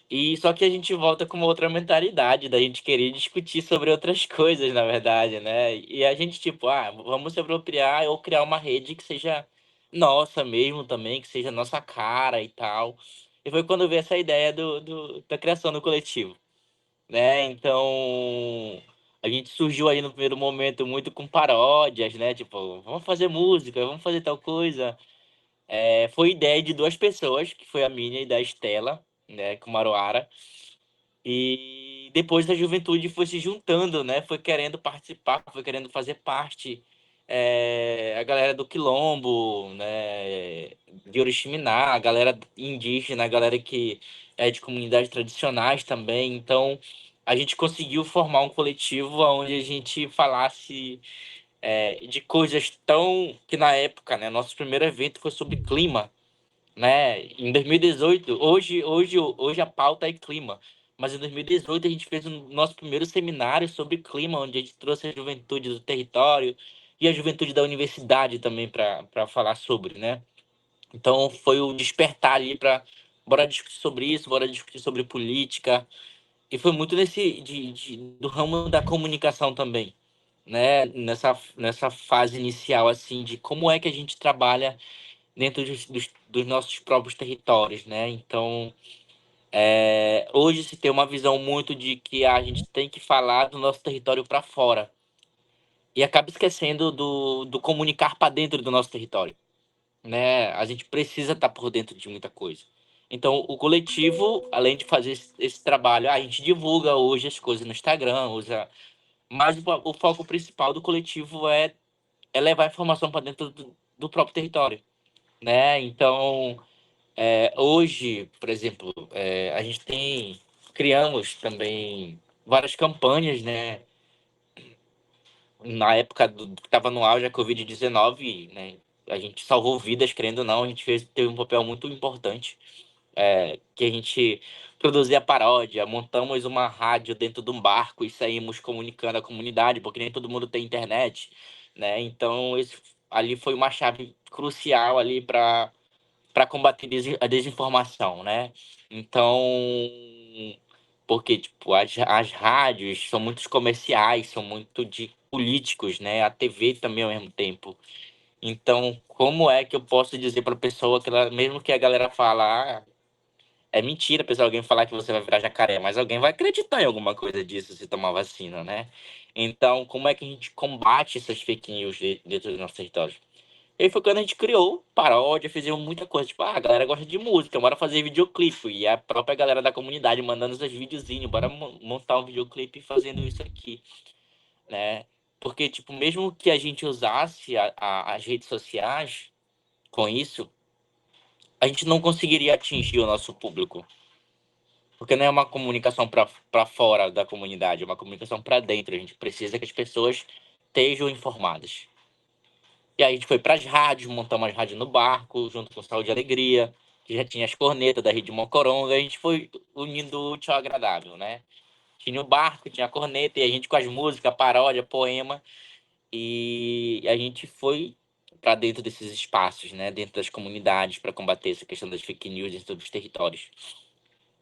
E só que a gente volta com uma outra mentalidade da gente querer discutir sobre outras coisas, na verdade, né? E a gente, tipo, vamos se apropriar ou criar uma rede que seja nossa mesmo também, que seja nossa cara e tal. E foi quando veio essa ideia da criação do coletivo, né? Então, a gente surgiu aí no primeiro momento muito com paródias, né? Tipo, vamos fazer música, vamos fazer tal coisa. Foi ideia de duas pessoas, que foi a minha e da Estela, né, com Maruara. E depois a juventude foi se juntando, né? Foi querendo participar, foi querendo fazer parte. A galera do Quilombo, né? De Oriximiná, a galera indígena, a galera que é de comunidades tradicionais também. Então, a gente conseguiu formar um coletivo onde a gente falasse de coisas tão... Que na época, né? Nosso primeiro evento foi sobre clima, né? Em 2018, hoje a pauta é clima, mas em 2018 a gente fez o nosso primeiro seminário sobre clima, onde a gente trouxe a juventude do território e a juventude da universidade também para falar sobre, né? Então foi o despertar ali para bora discutir sobre isso, bora discutir sobre política, e foi muito do ramo da comunicação também, né? Nessa fase inicial assim de como é que a gente trabalha dentro dos nossos próprios territórios, né? Então, hoje se tem uma visão muito de que a gente tem que falar do nosso território para fora e acaba esquecendo do comunicar para dentro do nosso território, né? A gente precisa estar por dentro de muita coisa. Então, o coletivo, além de fazer esse trabalho, a gente divulga hoje as coisas no Instagram, usa, mas o foco principal do coletivo é levar informação para dentro do próprio território, né? Então, hoje, por exemplo, a gente criamos também várias campanhas, né? Na época que estava no auge a Covid-19, né? A gente salvou vidas, querendo ou não, a gente teve um papel muito importante, que a gente produzia paródia, montamos uma rádio dentro de um barco e saímos comunicando a comunidade, porque nem todo mundo tem internet, né? Então, ali foi uma chave crucial ali para combater a desinformação, né? Então, porque tipo, as rádios são muito comerciais, são muito de políticos, né? A TV também ao mesmo tempo. Então, como é que eu posso dizer para a pessoa que mesmo que a galera fala, é mentira, pessoal, alguém falar que você vai virar jacaré, mas alguém vai acreditar em alguma coisa disso se tomar vacina, né? Então, como é que a gente combate essas fake news dentro do nosso território? E aí foi quando a gente criou paródia, fizemos muita coisa. Tipo, a galera gosta de música, bora fazer videoclipe. E a própria galera da comunidade mandando os videozinhos, bora montar um videoclipe fazendo isso aqui, né? Porque, tipo, mesmo que a gente usasse as redes sociais com isso, a gente não conseguiria atingir o nosso público. Porque não é uma comunicação para fora da comunidade, é uma comunicação para dentro. A gente precisa que as pessoas estejam informadas. E aí a gente foi para as rádios, montamos as rádios no barco, junto com Saúde e Alegria, que já tinha as cornetas da Rede Mocoronga, a gente foi unindo o útil ao agradável, né? Tinha o barco, tinha a corneta, e a gente com as músicas, paródia, poema, e a gente foi para dentro desses espaços, né, dentro das comunidades, para combater essa questão das fake news dentro dos territórios.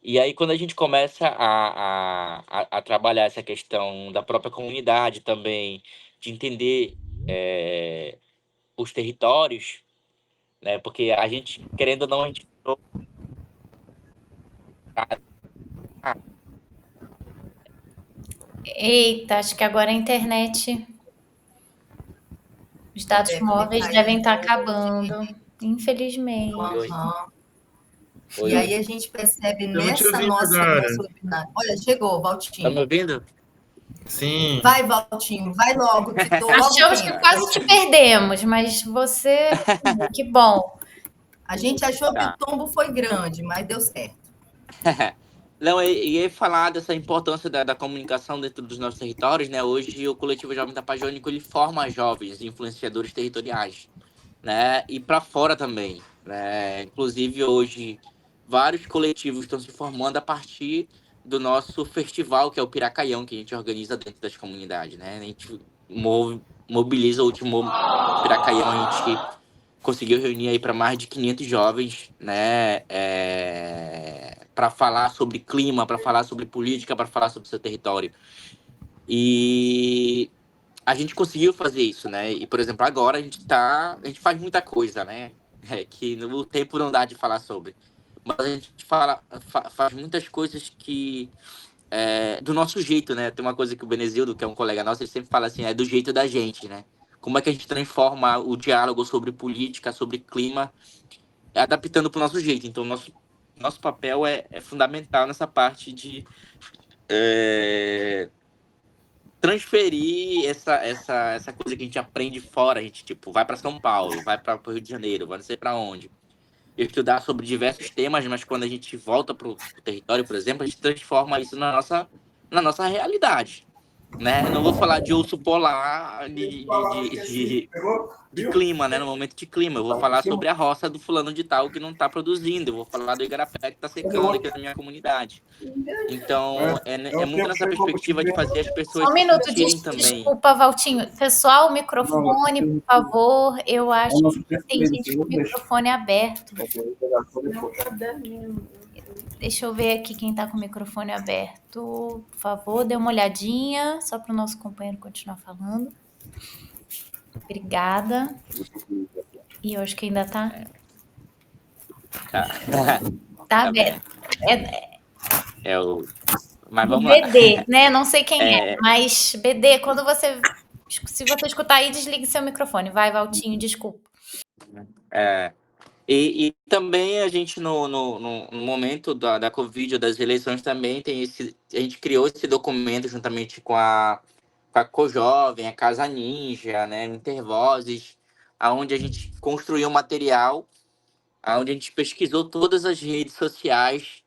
E aí, quando a gente começa a trabalhar essa questão da própria comunidade também, de entender os territórios, né, porque a gente, querendo ou não, a gente... Eita, acho que agora a internet, os dados Deve ter móveis caído. devem estar acabando, infelizmente. Aham. Oi. E aí a gente percebe Estamos te nessa ouvindo nosso agora. webinar. Olha, chegou, Tá me Valtinho. ouvindo? Sim. Vai, Valtinho, vai logo, que tô logo Achamos que vendo. quase te perdemos, mas você, que bom. A gente achou que Tá. o tombo foi grande, mas deu certo. Não, e aí falar dessa importância da comunicação dentro dos nossos territórios, né? Hoje o Coletivo Jovem Tapajônico, ele forma jovens influenciadores territoriais, né? E para fora também, né? Inclusive hoje vários coletivos estão se formando a partir do nosso festival, que é o Piracaião, que a gente organiza dentro das comunidades, né? A gente mobiliza o último Piracaião, a gente conseguiu reunir aí para mais de 500 jovens, né, para falar sobre clima, para falar sobre política, para falar sobre seu território. E a gente conseguiu fazer isso, né? E, por exemplo, agora a gente faz muita coisa, né? Que o tempo não dá de falar sobre. Mas a gente faz muitas coisas que do nosso jeito, né? Tem uma coisa que o Benezildo, que é um colega nosso, ele sempre fala assim, é do jeito da gente, né? Como é que a gente transforma o diálogo sobre política, sobre clima, adaptando para o nosso jeito. Então, nosso papel é fundamental nessa parte de transferir essa coisa que a gente aprende fora. A gente, tipo, vai para São Paulo, vai para o Rio de Janeiro, vai não sei para onde. Estudar sobre diversos temas, mas quando a gente volta para o território, por exemplo, a gente transforma isso na nossa realidade, né? Não vou falar de urso polar, de clima, né? No momento de clima, eu vou falar sobre a roça do fulano de tal que não está produzindo, eu vou falar do igarapé que está secando aqui na minha comunidade. Então, é muito nessa perspectiva de fazer as pessoas Só um se minuto, sentirem também. desculpa, Valtinho. Pessoal, o microfone, por favor. Eu acho que tem gente com o microfone aberto. Deixa eu ver aqui quem está com o microfone aberto. Por favor, dê uma olhadinha, só para o nosso companheiro continuar falando. Obrigada. E eu acho que ainda está. Tá aberto. Mas vamos lá. BD, né? Não sei quem é, mas BD, se você escutar aí, desligue seu microfone. Vai, Valtinho, desculpa. E também a gente, no momento da Covid, das eleições, também a gente criou esse documento juntamente com a Cojovem, a Casa Ninja, né, Intervozes, onde a gente construiu um material, onde a gente pesquisou todas as redes sociais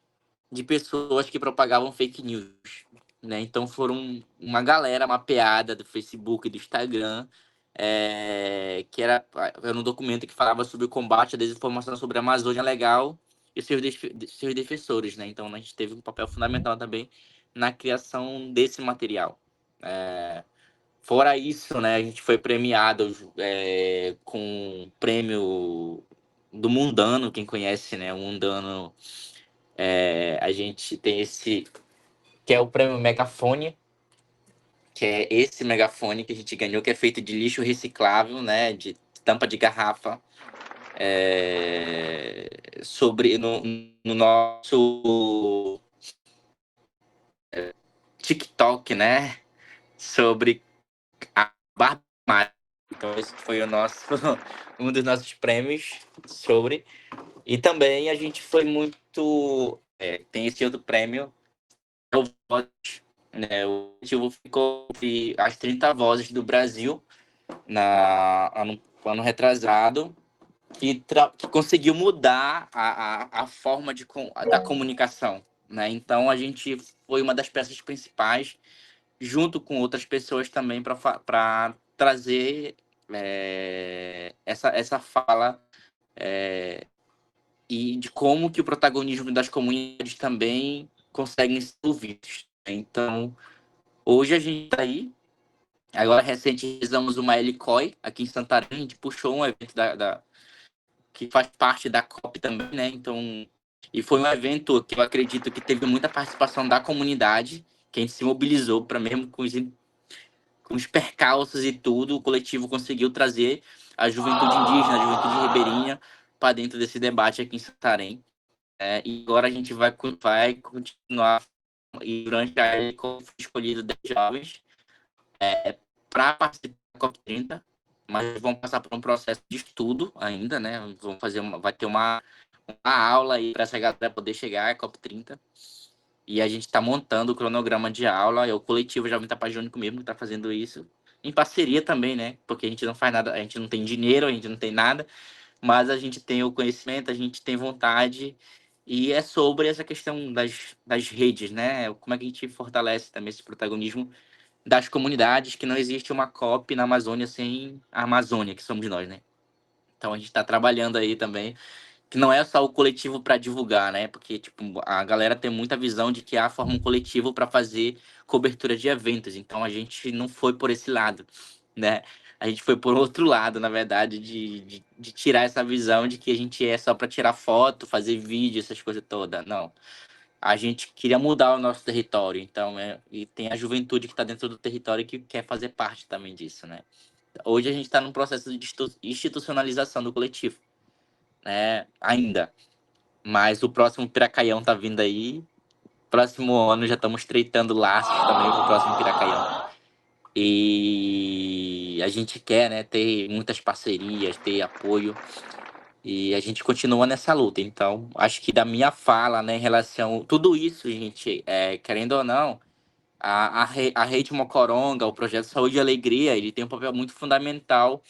de pessoas que propagavam fake news, né? Então foram uma galera mapeada do Facebook e do Instagram, que era um documento que falava sobre o combate à desinformação sobre a Amazônia Legal e seus defensores, né? Então a gente teve um papel fundamental também na criação desse material. Fora isso, né, a gente foi premiado com o prêmio do Mundano, quem conhece, né? O Mundano, a gente tem esse, que é o prêmio Megafone, que é esse megafone que a gente ganhou, que é feito de lixo reciclável, né, de tampa de garrafa, sobre no nosso TikTok, né, sobre a barba. Então esse foi um dos nossos prêmios sobre. E também a gente foi muito, tem esse outro prêmio, o Voz, né? O objetivo ficou entre as 30 vozes do Brasil ano retrasado, que conseguiu mudar a forma da comunicação, né? Então a gente foi uma das peças principais, junto com outras pessoas também, para trazer essa fala e de como que o protagonismo das comunidades também conseguem ser ouvidos. Então, hoje a gente está aí, Agora, recente, realizamos uma Helicoi aqui em Santarém. A gente puxou um evento que faz parte da COP também, né? Então, e foi um evento que eu acredito que teve muita participação da comunidade, que a gente se mobilizou para mesmo com os percalços e tudo, o coletivo conseguiu trazer a juventude indígena, a juventude ribeirinha para dentro desse debate aqui em Santarém. E agora a gente vai continuar, e durante a Helicoi foi escolhido 10 jovens para participar da COP30, mas vão passar por um processo de estudo ainda, né? Vai ter uma aula aí para essa galera poder chegar à COP30. E a gente está montando o cronograma de aula. É o coletivo Jovem Tapajônico mesmo que está fazendo isso. Em parceria também, né? Porque a gente não faz nada, a gente não tem dinheiro, a gente não tem nada, mas a gente tem o conhecimento, a gente tem vontade. E é sobre essa questão das redes, né? Como é que a gente fortalece também esse protagonismo das comunidades, que não existe uma COP na Amazônia sem a Amazônia, que somos nós, né? Então a gente está trabalhando aí também, que não é só o coletivo para divulgar, né? Porque tipo, a galera tem muita visão de que forma um coletivo para fazer cobertura de eventos. Então a gente não foi por esse lado, né? A gente foi por outro lado, na verdade, de tirar essa visão de que a gente é só para tirar foto, fazer vídeo, essas coisas todas. Não. A gente queria mudar o nosso território, então, e tem a juventude que está dentro do território que quer fazer parte também disso, né? Hoje a gente está num processo de institucionalização do coletivo, né? Ainda. Mas o próximo Piracaião tá vindo aí. Próximo ano já estamos estreitando laços também pro próximo Piracaião. E a gente quer, né, ter muitas parcerias, ter apoio. E a gente continua nessa luta. Então, acho que da minha fala, né, em relação... Tudo isso, gente, querendo ou não, a Rede Mocoronga, o Projeto Saúde e Alegria, ele tem um papel muito fundamental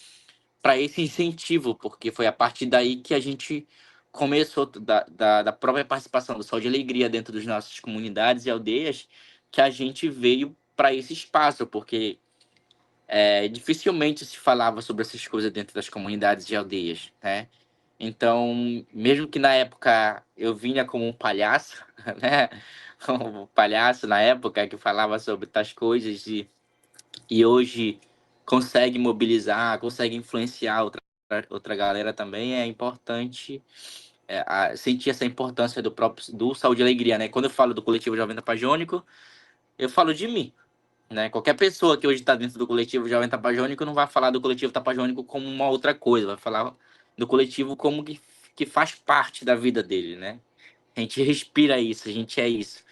para esse incentivo, porque foi a partir daí que a gente começou, da própria participação do Saúde e Alegria dentro das nossas comunidades e aldeias, que a gente veio para esse espaço, porque dificilmente se falava sobre essas coisas dentro das comunidades e aldeias, né? Então, mesmo que na época eu vinha como um palhaço, né? Um palhaço na época que falava sobre tais coisas e hoje consegue mobilizar, consegue influenciar outra galera também, é importante sentir essa importância do Saúde e Alegria, né? Quando eu falo do coletivo Jovem Tapajônico, eu falo de mim, né? Qualquer pessoa que hoje está dentro do coletivo Jovem Tapajônico não vai falar do coletivo Tapajônico como uma outra coisa, vai falar do coletivo como que faz parte da vida dele, né? A gente respira isso, a gente é isso.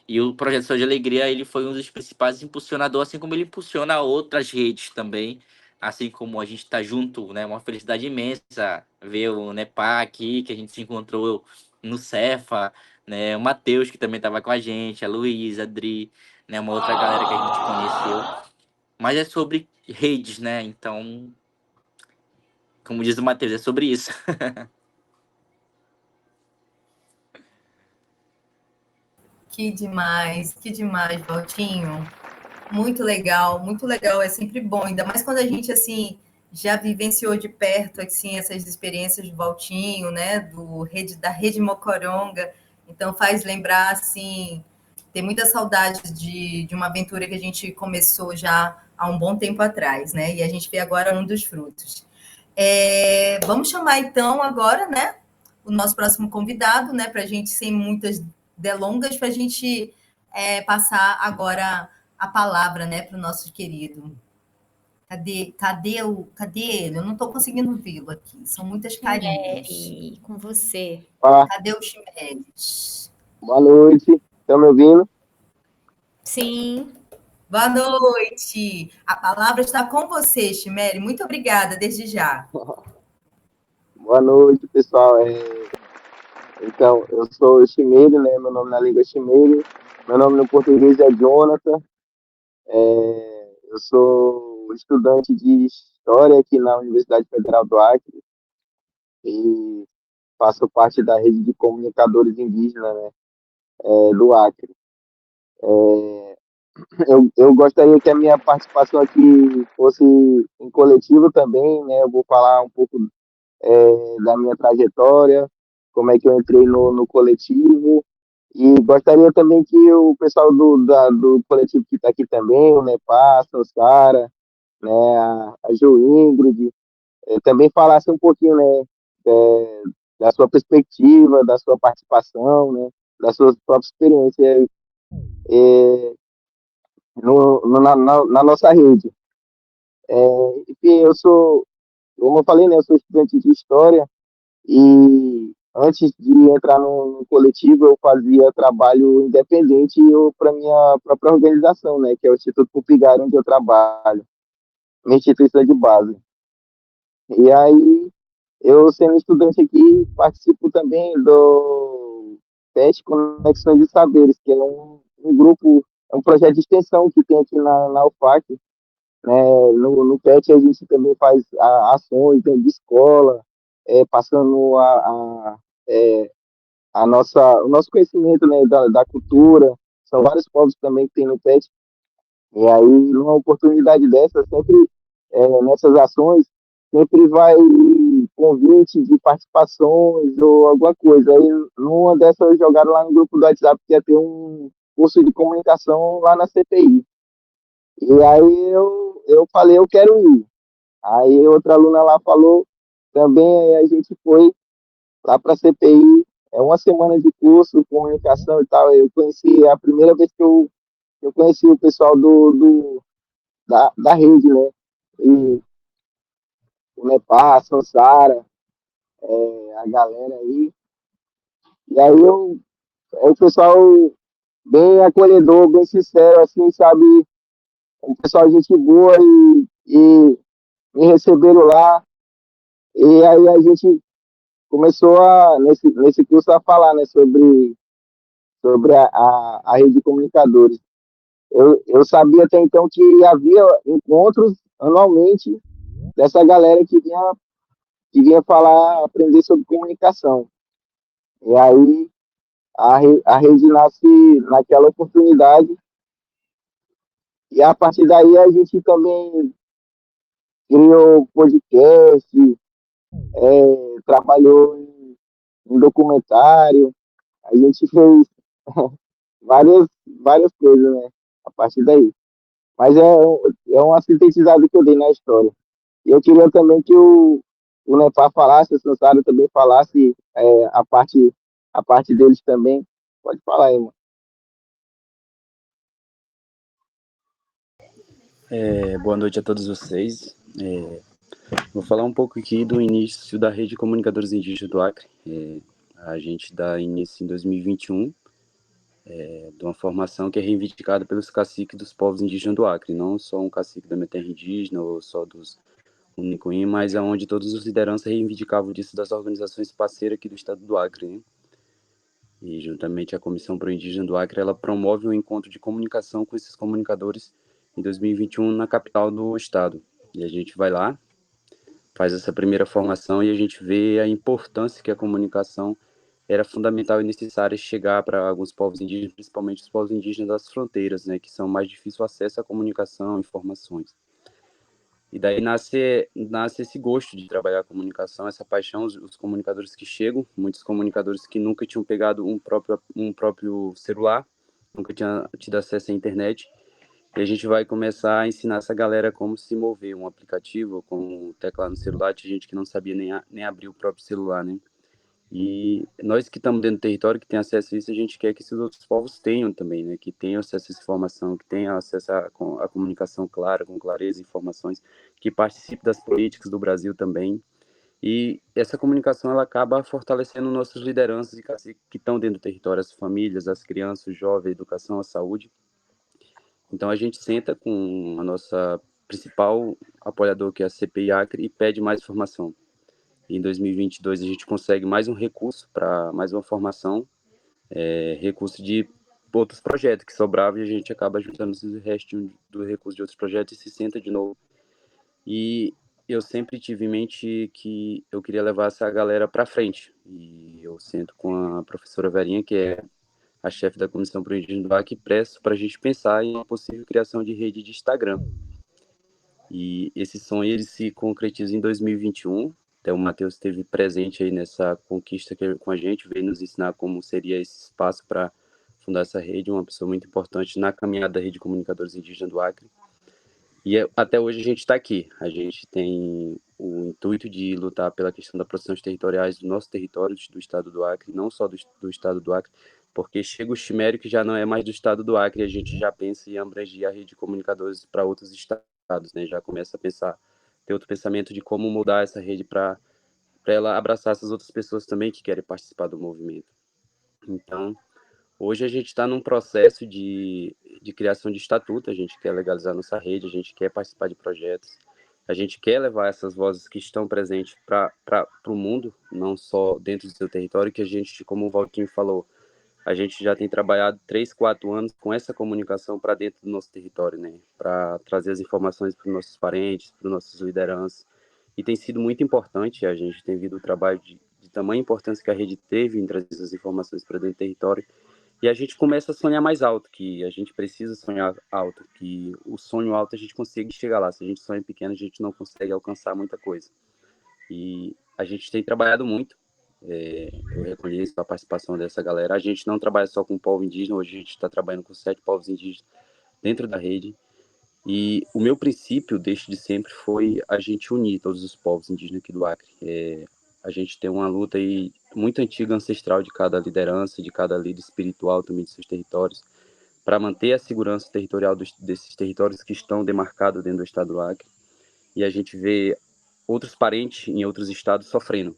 E o Projeto Saúde e Alegria, ele foi um dos principais impulsionadores, assim como ele impulsiona outras redes também, assim como a gente está junto, né? Uma felicidade imensa ver o Nepá aqui, que a gente se encontrou no Cefa, né? O Matheus, que também estava com a gente, a Luísa, a Adri, né? Uma outra galera que a gente conheceu. Mas é sobre redes, né? Então, como diz o Matheus, é sobre isso. Que demais, Valtinho. Muito legal, é sempre bom, ainda mais quando a gente assim já vivenciou de perto assim essas experiências do Valtinho, né, da Rede Mocoronga. Então faz lembrar assim, tem muita saudade de uma aventura que a gente começou já há um bom tempo atrás, né? E a gente vê agora um dos frutos. Vamos chamar então agora, né, o nosso próximo convidado, né, para a gente sem muitas delongas, para a gente passar agora a palavra, né, para o nosso querido. Cadê ele? Eu não estou conseguindo vê-lo aqui. São muitas carinhas. Com você. Cadê o Chimeres? Boa noite. Estão me ouvindo? Sim. Boa noite. A palavra está com você, Chimere. Muito obrigada desde já. Boa noite, pessoal. Então, eu sou Chimeire, né? Meu nome na língua é Chimeire. Meu nome no português é Jonathan. Eu sou estudante de História aqui na Universidade Federal do Acre e faço parte da rede de comunicadores indígenas, né, do Acre. Eu gostaria que a minha participação aqui fosse em coletivo também, né? Eu vou falar um pouco da minha trajetória, como é que eu entrei no coletivo, e gostaria também que o pessoal do coletivo que está aqui também, o Nepá, o Sara, né, a Jo Ingrid, também falasse um pouquinho, né, da sua perspectiva, da sua participação, né, das suas próprias experiências na nossa rede. Enfim, como eu falei, né, eu sou estudante de História e antes de entrar no coletivo eu fazia trabalho independente para minha própria organização, né, que é o Instituto Pupigari, onde eu trabalho, minha instituição de base. E aí, eu sendo estudante aqui, participo também do PET Conexões de Saberes, que é um grupo, é um projeto de extensão que tem aqui na UFAC, né? No PET a gente também faz ações dentro de escola, passando é, o nosso conhecimento, né, da cultura. São vários povos também que tem no PET. E aí, numa oportunidade dessa, sempre nessas ações, sempre vai convite de participações ou alguma coisa. Aí, numa dessas, jogaram lá no grupo do WhatsApp que ia ter um curso de comunicação lá na CPI. E aí eu falei, eu quero ir. Aí outra aluna lá falou também, aí a gente foi lá para a CPI, é uma semana de curso, comunicação e tal. Eu conheci, é a primeira vez que eu conheci o pessoal da rede, né? E o Nepá, a Sansara, a galera aí. E aí o pessoal bem acolhedor, bem sincero, assim, sabe? Um pessoal gente boa e me receberam lá. E aí a gente começou nesse curso a falar, né, sobre a rede de comunicadores. Eu sabia até então que havia encontros anualmente dessa galera que vinha falar, aprender sobre comunicação. E aí a rede nasce naquela oportunidade e a partir daí a gente também criou podcast, trabalhou em documentário, a gente fez várias coisas, né? A partir daí. Mas é uma sintetizada que eu dei na história. E eu queria também que o Nepal falasse, o Sansara também falasse a parte deles também. Pode falar aí, mano. Boa noite a todos vocês. Vou falar um pouco aqui do início da Rede de Comunicadores Indígenas do Acre. A gente dá início em 2021, de uma formação que é reivindicada pelos caciques dos povos indígenas do Acre, não só um cacique da minha terra indígena ou só dos Unicuim, mas aonde todos os lideranças reivindicavam disso das organizações parceiras aqui do estado do Acre, né? E juntamente a Comissão Pro Indígena do Acre, ela promove um encontro de comunicação com esses comunicadores em 2021 na capital do estado. E a gente vai lá, faz essa primeira formação e a gente vê a importância que a comunicação era fundamental e necessária chegar para alguns povos indígenas, principalmente os povos indígenas das fronteiras, né, que são mais difícil acesso à comunicação, informações. E daí nasce esse gosto de trabalhar a comunicação, essa paixão, os comunicadores que chegam, muitos comunicadores que nunca tinham pegado um próprio celular, nunca tinham tido acesso à internet, e a gente vai começar a ensinar essa galera como se mover um aplicativo, como teclar no celular. Tinha gente que não sabia nem abrir o próprio celular, né? E nós que estamos dentro do território, que tem acesso a isso, a gente quer que esses outros povos tenham também, né? Que tenham acesso a essa informação, que tenham acesso à comunicação clara, com clareza, informações, que participem das políticas do Brasil também. E essa comunicação, ela acaba fortalecendo nossas lideranças e caciques que estão dentro do território, as famílias, as crianças, os jovens, a educação, a saúde. Então a gente senta com a nossa principal apoiador, que é a CPI Acre, e pede mais informação. Em 2022 a gente consegue mais um recurso para mais uma formação, recurso de outros projetos que sobravam, e a gente acaba juntando os restos do recurso de outros projetos e se senta de novo. E eu sempre tive em mente que eu queria levar essa galera para frente. E eu sento com a professora Verinha, que é a chefe da Comissão Pro Indígena do Acre, e presto para a gente pensar em uma possível criação de rede de Instagram. E esse sonho ele se concretiza em 2021. Até o Matheus esteve presente aí nessa conquista com a gente, veio nos ensinar como seria esse espaço para fundar essa rede, uma pessoa muito importante na caminhada da Rede de Comunicadores Indígenas do Acre. Até hoje a gente está aqui. A gente tem o intuito de lutar pela questão das proteções territoriais do nosso território, do estado do Acre, não só do estado do Acre, porque chega o Chimérico que já não é mais do estado do Acre, e a gente já pensa em abranger a rede de comunicadores para outros estados, né? Já começa a pensar, ter outro pensamento de como mudar essa rede para ela abraçar essas outras pessoas também que querem participar do movimento. Então, hoje a gente está num processo de criação de estatuto, a gente quer legalizar nossa rede, a gente quer participar de projetos, a gente quer levar essas vozes que estão presentes para o mundo, não só dentro do seu território, que a gente, como o Valtinho falou, a gente já tem trabalhado 3, 4 anos com essa comunicação para dentro do nosso território, né? Para trazer as informações para os nossos parentes, para os nossos lideranças. E tem sido muito importante, a gente tem visto o trabalho de tamanha importância que a rede teve em trazer essas informações para dentro do território. E a gente começa a sonhar mais alto, que a gente precisa sonhar alto, que o sonho alto a gente consegue chegar lá. Se a gente sonha pequeno, a gente não consegue alcançar muita coisa. E a gente tem trabalhado muito. Eu reconheço a participação dessa galera. A gente não trabalha só com o povo indígena, hoje a gente está trabalhando com 7 povos indígenas dentro da rede. E o meu princípio, desde de sempre, foi a gente unir todos os povos indígenas aqui do Acre. A gente tem uma luta aí muito antiga, ancestral, de cada liderança, de cada líder espiritual também de seus territórios, para manter a segurança territorial desses territórios que estão demarcados dentro do estado do Acre. E a gente vê outros parentes em outros estados sofrendo.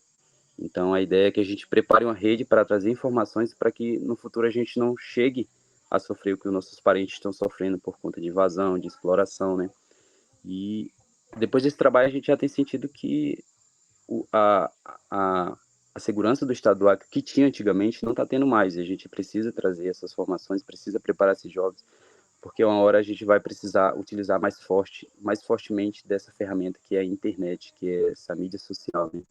Então, a ideia é que a gente prepare uma rede para trazer informações para que no futuro a gente não chegue a sofrer o que os nossos parentes estão sofrendo por conta de invasão, de exploração, né? E depois desse trabalho a gente já tem sentido que a, a segurança do estado do Acre que tinha antigamente não está tendo mais. E a gente precisa trazer essas formações, precisa preparar esses jovens, porque uma hora a gente vai precisar utilizar mais fortemente dessa ferramenta que é a internet, que é essa mídia social, né?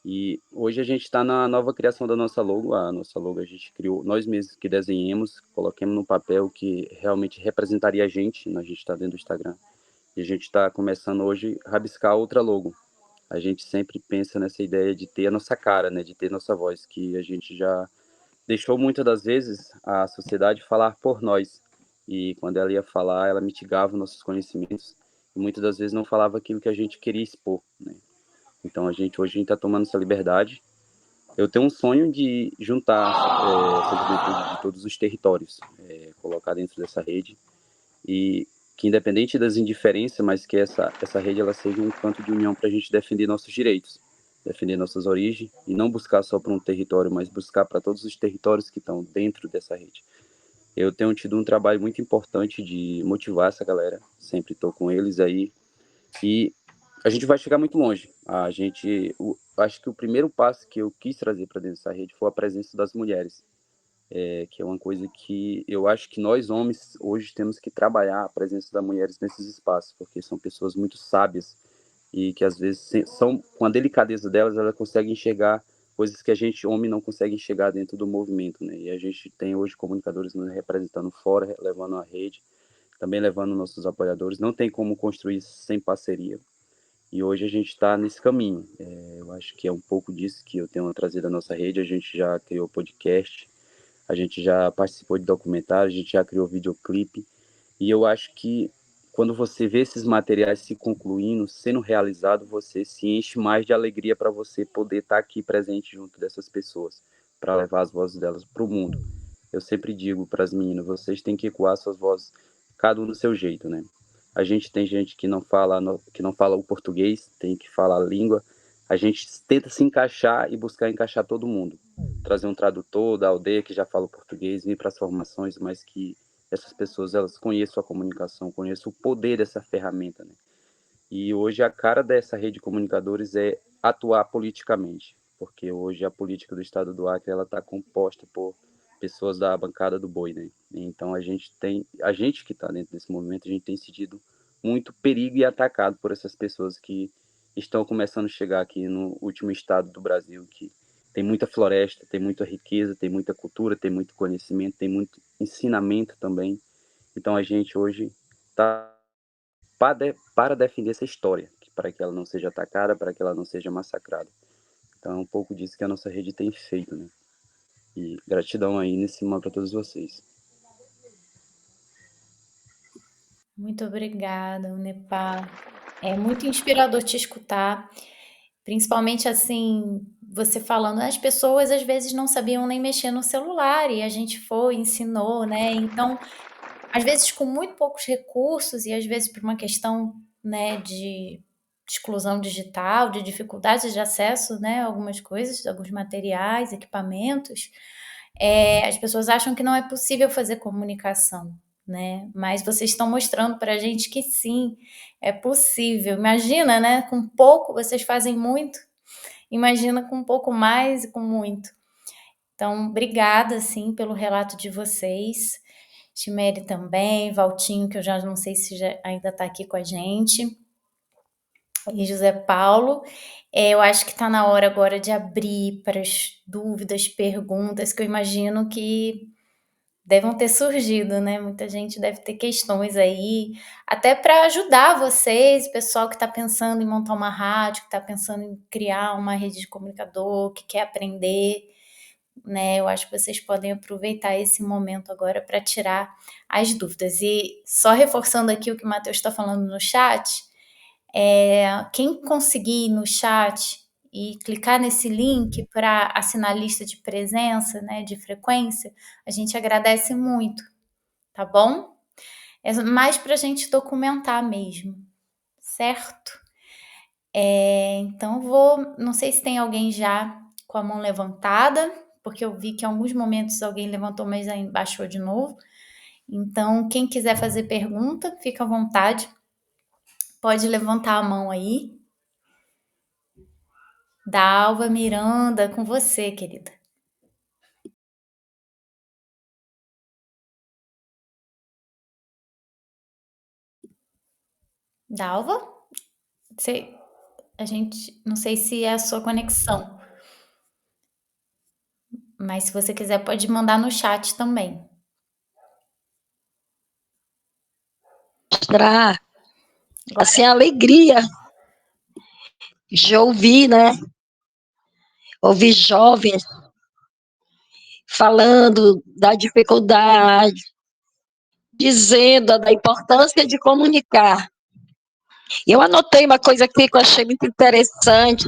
E hoje a gente está na nova criação da nossa logo. A nossa logo a gente criou, nós mesmos que desenhamos, coloquemos no papel que realmente representaria a gente está dentro do Instagram. E a gente está começando hoje a rabiscar outra logo. A gente sempre pensa nessa ideia de ter a nossa cara, né, de ter nossa voz, que a gente já deixou muitas das vezes a sociedade falar por nós. E quando ela ia falar, ela mitigava nossos conhecimentos e muitas das vezes não falava aquilo que a gente queria expor, né? Então hoje a gente está tomando essa liberdade. Eu tenho um sonho de juntar essa juventude de todos os territórios, colocar dentro dessa rede e que independente das indiferenças, mas que essa rede ela seja um canto de união para a gente defender nossos direitos, defender nossas origens e não buscar só para um território, mas buscar para todos os territórios que estão dentro dessa rede. Eu tenho tido um trabalho muito importante de motivar essa galera, sempre estou com eles aí e a gente vai chegar muito longe. Acho que o primeiro passo que eu quis trazer para dentro dessa rede foi a presença das mulheres, que é uma coisa que eu acho que nós homens hoje temos que trabalhar a presença das mulheres nesses espaços, porque são pessoas muito sábias e que às vezes são com a delicadeza delas, elas conseguem enxergar coisas que a gente homem não consegue enxergar dentro do movimento, né? E a gente tem hoje comunicadores nos representando fora, levando a rede, também levando nossos apoiadores. Não tem como construir sem parceria. E hoje a gente está nesse caminho. Eu acho que é um pouco disso que eu tenho trazido à nossa rede. A gente já criou podcast, a gente já participou de documentário, a gente já criou videoclipe. E eu acho que quando você vê esses materiais se concluindo, sendo realizado, você se enche mais de alegria para você poder estar aqui presente junto dessas pessoas, para levar as vozes delas para o mundo. Eu sempre digo para as meninas, vocês têm que ecoar suas vozes, cada um do seu jeito, né? A gente tem gente que não fala o português, tem que falar a língua. A gente tenta se encaixar e buscar encaixar todo mundo. Trazer um tradutor da aldeia que já fala o português, vir para as formações, mas que essas pessoas elas conheçam a comunicação, conheçam o poder dessa ferramenta, né? E hoje a cara dessa rede de comunicadores é atuar politicamente, porque hoje a política do estado do Acre ela está composta por pessoas da bancada do boi, né? Então a gente que está dentro desse movimento, a gente tem sentido muito perigo e atacado por essas pessoas que estão começando a chegar aqui no último estado do Brasil, que tem muita floresta, tem muita riqueza, tem muita cultura, tem muito conhecimento, tem muito ensinamento também. Então a gente hoje está para defender essa história, para que ela não seja atacada, para que ela não seja massacrada. Então é um pouco disso que a nossa rede tem feito, né? E gratidão aí nesse momento para todos vocês. Muito obrigada, Unepar. É muito inspirador te escutar, principalmente assim, você falando, as pessoas às vezes não sabiam nem mexer no celular e a gente foi, ensinou, né? Então, às vezes com muito poucos recursos e às vezes por uma questão, né, de exclusão digital, de dificuldade de acesso, né, a algumas coisas, alguns materiais, equipamentos, as pessoas acham que não é possível fazer comunicação, né? Mas vocês estão mostrando para a gente que sim, é possível. Imagina, né? Com pouco vocês fazem muito. Imagina com um pouco mais e com muito. Então, obrigada, sim, pelo relato de vocês. Chimere também, Valtinho, que eu já não sei se ainda está aqui com a gente, e José Paulo. Eu acho que está na hora agora de abrir para as dúvidas, perguntas, que eu imagino que devam ter surgido, né? Muita gente deve ter questões aí, até para ajudar vocês, o pessoal que está pensando em montar uma rádio, que está pensando em criar uma rede de comunicador, que quer aprender, né? Eu acho que vocês podem aproveitar esse momento agora para tirar as dúvidas. E só reforçando aqui o que o Matheus está falando no chat, quem conseguir ir no chat e clicar nesse link para assinar a lista de presença, né, de frequência, a gente agradece muito, tá bom? É mais para a gente documentar mesmo, certo? Então não sei se tem alguém já com a mão levantada, porque eu vi que em alguns momentos alguém levantou, mas aí baixou de novo. Então, quem quiser fazer pergunta, fica à vontade. Pode levantar a mão aí. Dalva Miranda, com você, querida. Dalva? A gente, não sei se é a sua conexão, mas se você quiser pode mandar no chat também. Mostrar, assim, a alegria de ouvir, né? Ouvir jovens falando da dificuldade, dizendo da importância de comunicar. E eu anotei uma coisa aqui que eu achei muito interessante,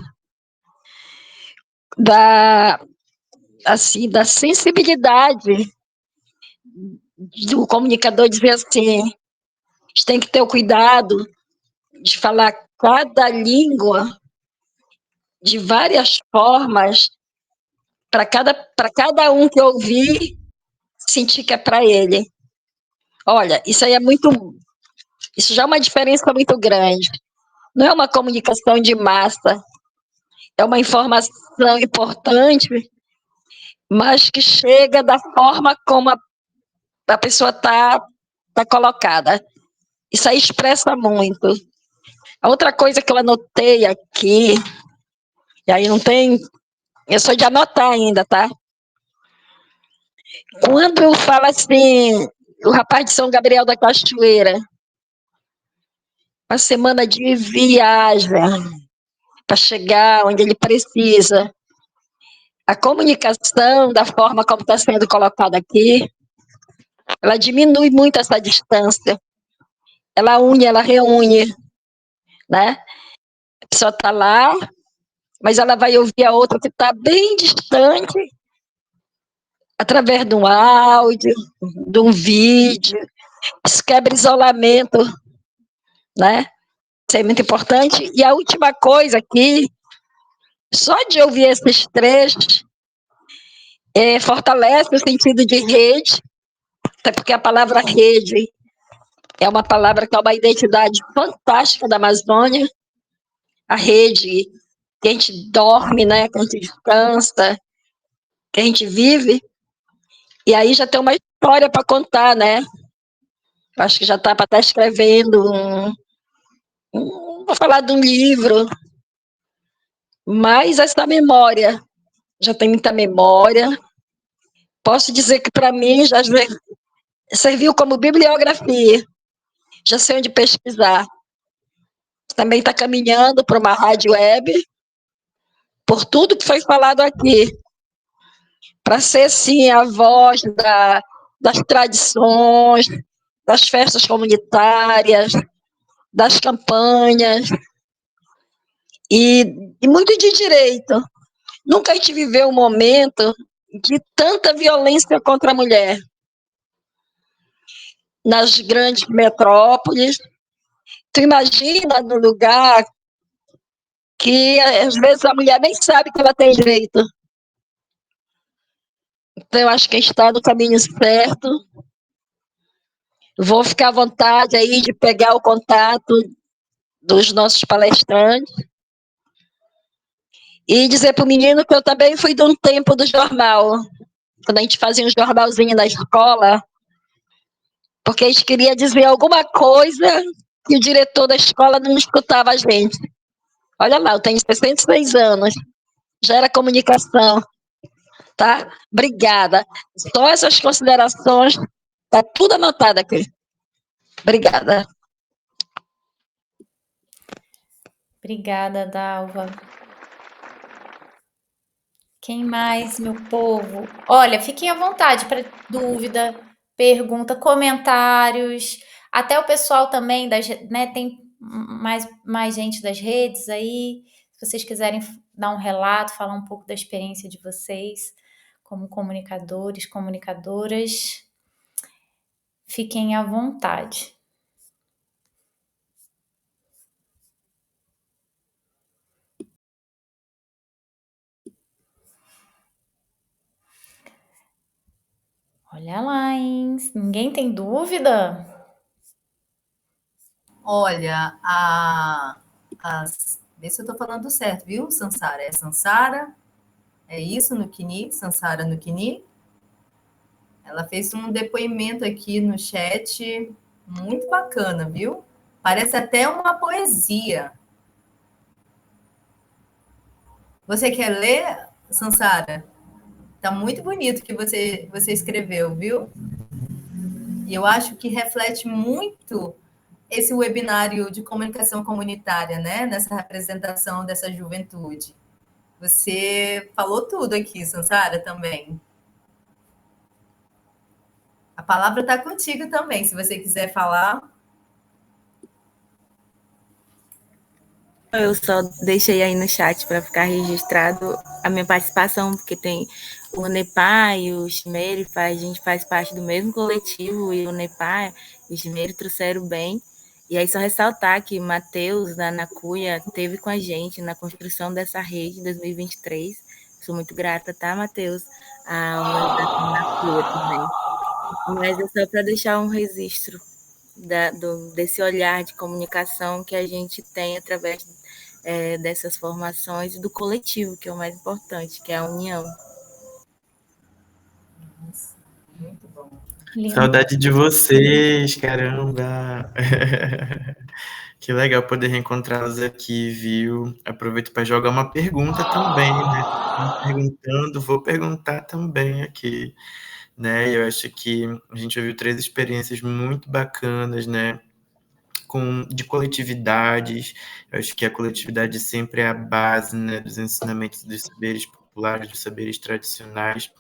da sensibilidade do comunicador, dizer assim, a gente tem que ter o cuidado de falar cada língua de várias formas, para cada um que ouvir, sentir que é para ele. Olha, isso já é uma diferença muito grande. Não é uma comunicação de massa, é uma informação importante, mas que chega da forma como a pessoa está colocada. Isso aí expressa muito. A outra coisa que eu anotei aqui, e aí não tem, eu sou de anotar ainda, tá? Quando eu falo assim, o rapaz de São Gabriel da Cachoeira, uma semana de viagem para chegar onde ele precisa, a comunicação, da forma como está sendo colocada aqui, ela diminui muito essa distância. Ela une, ela reúne, né? A pessoa está lá, mas ela vai ouvir a outra que está bem distante, através de um áudio, de um vídeo. Isso quebra isolamento, né? Isso é muito importante. E a última coisa aqui, só de ouvir esses trechos, fortalece o sentido de rede, até porque a palavra rede é uma palavra que é uma identidade fantástica da Amazônia. A rede que a gente dorme, né? Que a gente descansa, que a gente vive. E aí já tem uma história para contar, né? Acho que já está para estar escrevendo vou falar de um livro, mas essa memória, já tem muita memória. Posso dizer que para mim já serviu como bibliografia. Já sei onde pesquisar. Também está caminhando para uma rádio web, por tudo que foi falado aqui, para ser, sim, a voz das tradições, das festas comunitárias, das campanhas e muito de direito. Nunca a gente viveu um momento de tanta violência contra a mulher nas grandes metrópoles. Tu imagina no lugar que às vezes a mulher nem sabe que ela tem direito. Então, eu acho que está no caminho certo. Vou ficar à vontade aí de pegar o contato dos nossos palestrantes e dizer para o menino que eu também fui de um tempo do jornal, quando a gente fazia um jornalzinho na escola, porque a gente queria dizer alguma coisa e o diretor da escola não escutava a gente. Olha lá, eu tenho 66 anos, já era comunicação, tá? Obrigada. Só essas considerações, tá tudo anotado aqui. Obrigada. Obrigada, Dalva. Quem mais, meu povo? Olha, fiquem à vontade para dúvida, pergunta, comentários. Até o pessoal também né, tem mais gente das redes aí. Se vocês quiserem dar um relato, falar um pouco da experiência de vocês como comunicadores, comunicadoras, fiquem à vontade. Olha lá, hein? Ninguém tem dúvida? Olha, vê se eu estou falando certo, viu, Sansara? É Sansara? É isso no Kini? Sansara no Kini? Ela fez um depoimento aqui no chat muito bacana, viu? Parece até uma poesia. Você quer ler, Sansara? Tá muito bonito o que você escreveu, viu? E eu acho que reflete muito esse webinário de comunicação comunitária, né? Nessa representação dessa juventude. Você falou tudo aqui, Sansara, também. A palavra está contigo também, se você quiser falar. Eu só deixei aí no chat para ficar registrado a minha participação, porque tem o NEPA e o Chimeiro, a gente faz parte do mesmo coletivo, e o NEPA e o Chimeiro trouxeram bem. E aí só ressaltar que Matheus, da Nacuia, esteve com a gente na construção dessa rede em 2023. Sou muito grata, tá, Matheus? A organização Nacuia também. Mas é só para deixar um registro desse olhar de comunicação que a gente tem através dessas formações e do coletivo, que é o mais importante, que é a união. Muito bom. Lindo. Saudade de vocês, caramba! Que legal poder reencontrá-los aqui, viu? Aproveito para jogar uma pergunta também, né? Perguntando, vou perguntar também aqui, né? Eu acho que a gente ouviu 3 experiências muito bacanas, né? De coletividades. Eu acho que a coletividade sempre é a base, né, dos ensinamentos dos saberes populares, dos saberes tradicionais,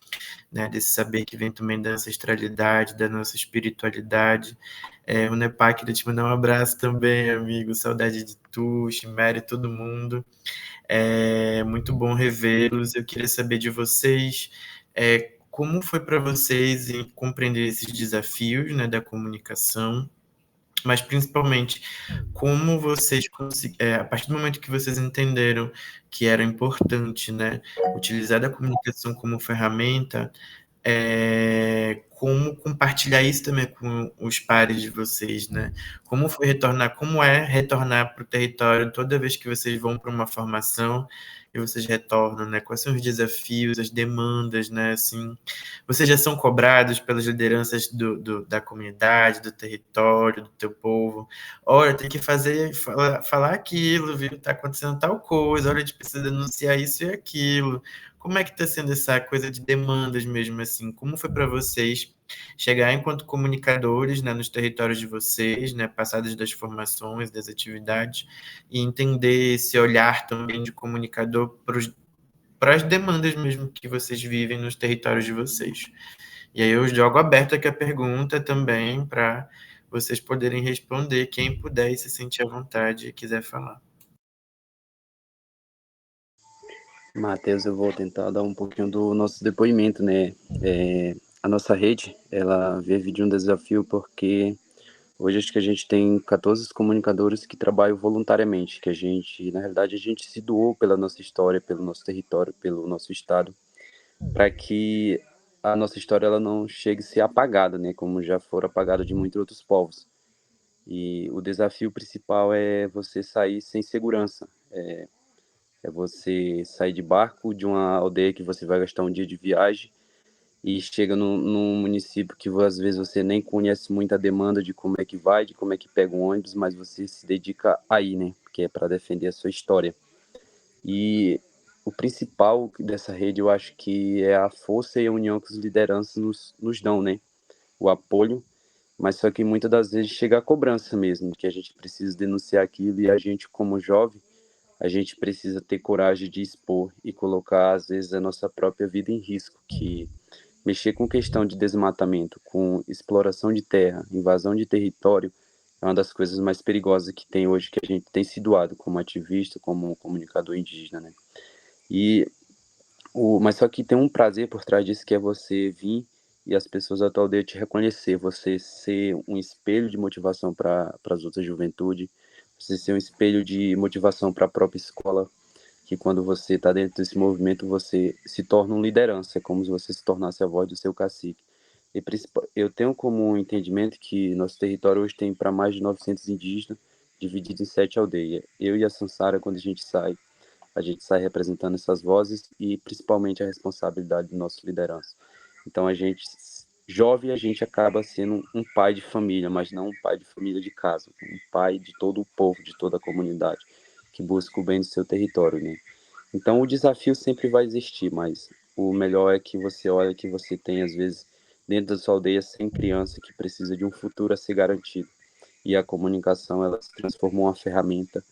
né, desse saber que vem também da ancestralidade, da nossa espiritualidade. O Nepa, queria te mandar um abraço também, amigo, saudade de tu, Chimere, todo mundo. É muito bom revê-los. Eu queria saber de vocês, como foi para vocês em compreender esses desafios, né, da comunicação, mas principalmente como vocês a partir do momento que vocês entenderam que era importante, né, utilizar da comunicação como ferramenta, como compartilhar isso também com os pares de vocês, né? Como é retornar para o território toda vez que vocês vão para uma formação e vocês retornam, né? Quais são os desafios, as demandas, né? Assim, vocês já são cobrados pelas lideranças da comunidade, do território, do teu povo. Olha, tem que falar aquilo, viu? Tá acontecendo tal coisa, olha, a gente precisa denunciar isso e aquilo. Como é que está sendo essa coisa de demandas mesmo, assim? Como foi para vocês chegar enquanto comunicadores, né, nos territórios de vocês, né, passadas das formações, das atividades, e entender esse olhar também de comunicador para as demandas mesmo que vocês vivem nos territórios de vocês? E aí eu jogo aberto aqui a pergunta também para vocês poderem responder, quem puder e se sentir à vontade e quiser falar. Matheus, eu vou tentar dar um pouquinho do nosso depoimento, né? A nossa rede, ela vive de um desafio porque hoje acho que a gente tem 14 comunicadores que trabalham voluntariamente, que a gente, na realidade, a gente se doou pela nossa história, pelo nosso território, pelo nosso estado, para que a nossa história ela não chegue a ser apagada, né? Como já foram apagada de muitos outros povos. E o desafio principal é você sair sem segurança. É você sair de barco de uma aldeia que você vai gastar um dia de viagem e chega num município que às vezes você nem conhece muito a demanda de como é que vai, de como é que pega um ônibus, mas você se dedica aí, né? Que é para defender a sua história. E o principal dessa rede, eu acho que é a força e a união que os lideranças nos dão, né? O apoio, mas só que muitas das vezes chega a cobrança mesmo, que a gente precisa denunciar aquilo e a gente, como jovem, a gente precisa ter coragem de expor e colocar, às vezes, a nossa própria vida em risco, que mexer com questão de desmatamento, com exploração de terra, invasão de território, é uma das coisas mais perigosas que tem hoje, que a gente tem se doado como ativista, como comunicador indígena, né? Mas só que tem um prazer por trás disso, que é você vir e as pessoas da tua aldeia te reconhecer, você ser um espelho de motivação para as outras juventude, você ser um espelho de motivação para a própria escola, que quando você está dentro desse movimento, você se torna uma liderança, é como se você se tornasse a voz do seu cacique. E eu tenho como um entendimento que nosso território hoje tem para mais de 900 indígenas, divididos em 7 aldeias. Eu e a Sansara, quando a gente sai representando essas vozes e principalmente a responsabilidade do nosso liderança. Então a gente, jovem, a gente acaba sendo um pai de família, mas não um pai de família de casa, um pai de todo o povo, de toda a comunidade, que busca o bem do seu território, né? Então o desafio sempre vai existir, mas o melhor é que você olha que você tem, às vezes, dentro da sua aldeia, 100 crianças que precisa de um futuro a ser garantido. E a comunicação, ela se transformou em uma ferramenta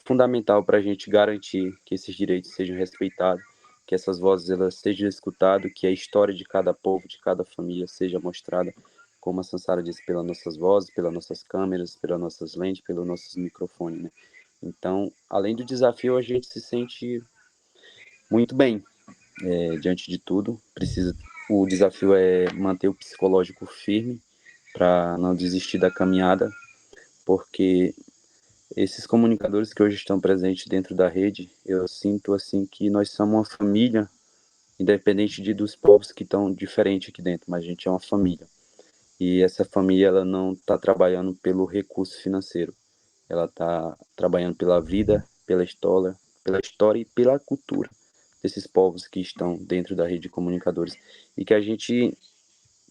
fundamental para a gente garantir que esses direitos sejam respeitados, que essas vozes elas sejam escutadas, que a história de cada povo, de cada família seja mostrada, como a Sansara disse, pelas nossas vozes, pelas nossas câmeras, pelas nossas lentes, pelos nossos microfones, né? Então, além do desafio, a gente se sente muito bem, diante de tudo. O desafio é manter o psicológico firme para não desistir da caminhada, porque esses comunicadores que hoje estão presentes dentro da rede, eu sinto assim que nós somos uma família, independente dos povos que estão diferentes aqui dentro, mas a gente é uma família. E essa família ela não está trabalhando pelo recurso financeiro, ela está trabalhando pela vida, pela história e pela cultura desses povos que estão dentro da rede de comunicadores. E que a gente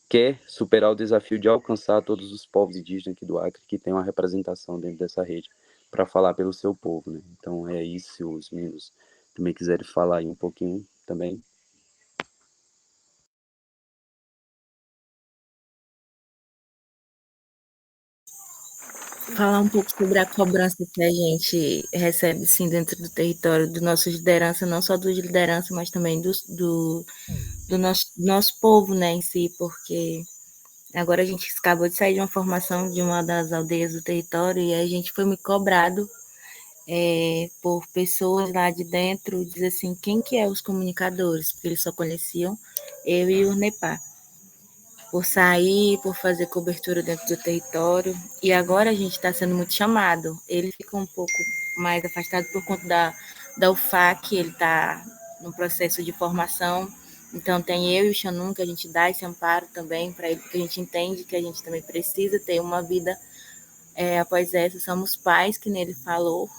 quer superar o desafio de alcançar todos os povos indígenas aqui do Acre que tem uma representação dentro dessa rede para falar pelo seu povo, né? Então é isso, se os meninos também quiserem falar aí um pouquinho também. Falar um pouco sobre a cobrança que a gente recebe, sim, dentro do território do nosso liderança, não só do liderança, mas também do nosso povo, né, em si, porque agora a gente acabou de sair de uma formação de uma das aldeias do território e a gente foi me cobrado por pessoas lá de dentro, dizer assim, quem que é os comunicadores, porque eles só conheciam eu e o Nepá. Por sair, por fazer cobertura dentro do território, e agora a gente está sendo muito chamado. Ele fica um pouco mais afastado por conta da UFAC, ele está no processo de formação, então tem eu e o Xanum que a gente dá esse amparo também para ele, porque a gente entende que a gente também precisa ter uma vida após essa. Somos pais, que nele falou,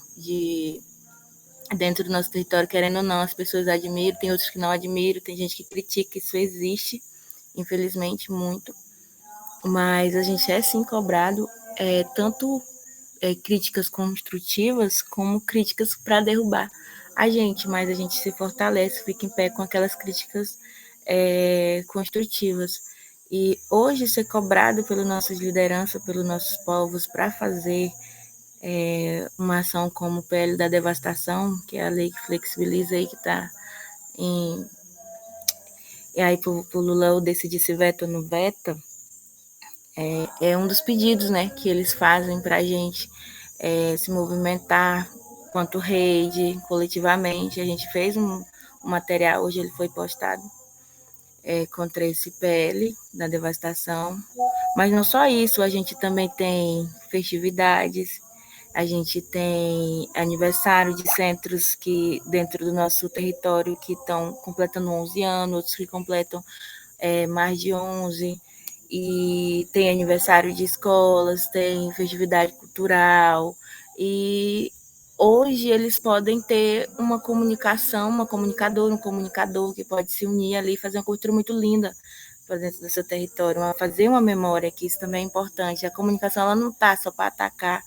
dentro do nosso território, querendo ou não, as pessoas admiram, tem outros que não admiram, tem gente que critica, isso existe, infelizmente, muito, mas a gente é sim cobrado, tanto críticas construtivas como críticas para derrubar a gente, mas a gente se fortalece, fica em pé com aquelas críticas construtivas. E hoje ser cobrado pelas nossas lideranças, pelos nossos povos, para fazer uma ação como o PL da devastação, que é a lei que flexibiliza aí, que está em... E aí, por Lula decidir se veta ou não veta, É um dos pedidos, né, que eles fazem para a gente se movimentar quanto rede, coletivamente. A gente fez um material, hoje ele foi postado, contra esse PL da devastação. Mas não só isso, a gente também tem festividades, a gente tem aniversário de centros que dentro do nosso território que estão completando 11 anos, outros que completam mais de 11, e tem aniversário de escolas, tem festividade cultural, e hoje eles podem ter uma comunicação, uma comunicadora, um comunicador que pode se unir ali e fazer uma cultura muito linda para dentro do seu território, fazer uma memória, que isso também é importante. A comunicação ela não está só para atacar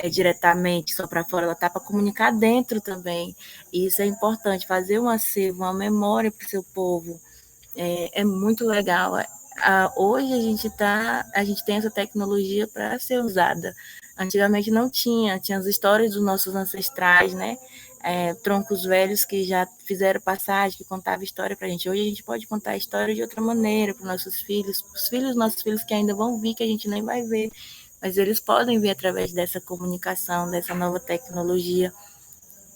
diretamente, só para fora, ela está para comunicar dentro também. E isso é importante, fazer um acervo, uma memória para o seu povo. É muito legal. Hoje a gente tem essa tecnologia para ser usada. Antigamente não tinha as histórias dos nossos ancestrais, né? Troncos velhos que já fizeram passagem, que contavam história para a gente. Hoje a gente pode contar a história de outra maneira para os nossos filhos, nossos filhos que ainda vão vir, que a gente nem vai ver, mas eles podem ver através dessa comunicação, dessa nova tecnologia,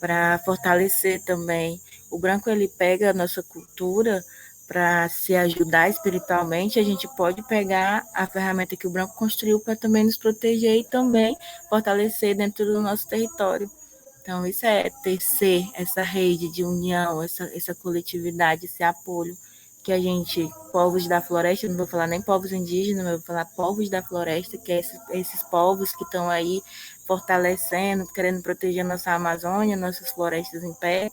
para fortalecer também. O branco ele pega a nossa cultura para se ajudar espiritualmente, a gente pode pegar a ferramenta que o branco construiu para também nos proteger e também fortalecer dentro do nosso território. Então, isso é tecer essa rede de união, essa coletividade, esse apoio que a gente, povos da floresta, não vou falar nem povos indígenas, mas vou falar povos da floresta, que é esses povos que estão aí fortalecendo, querendo proteger nossa Amazônia, nossas florestas em pé,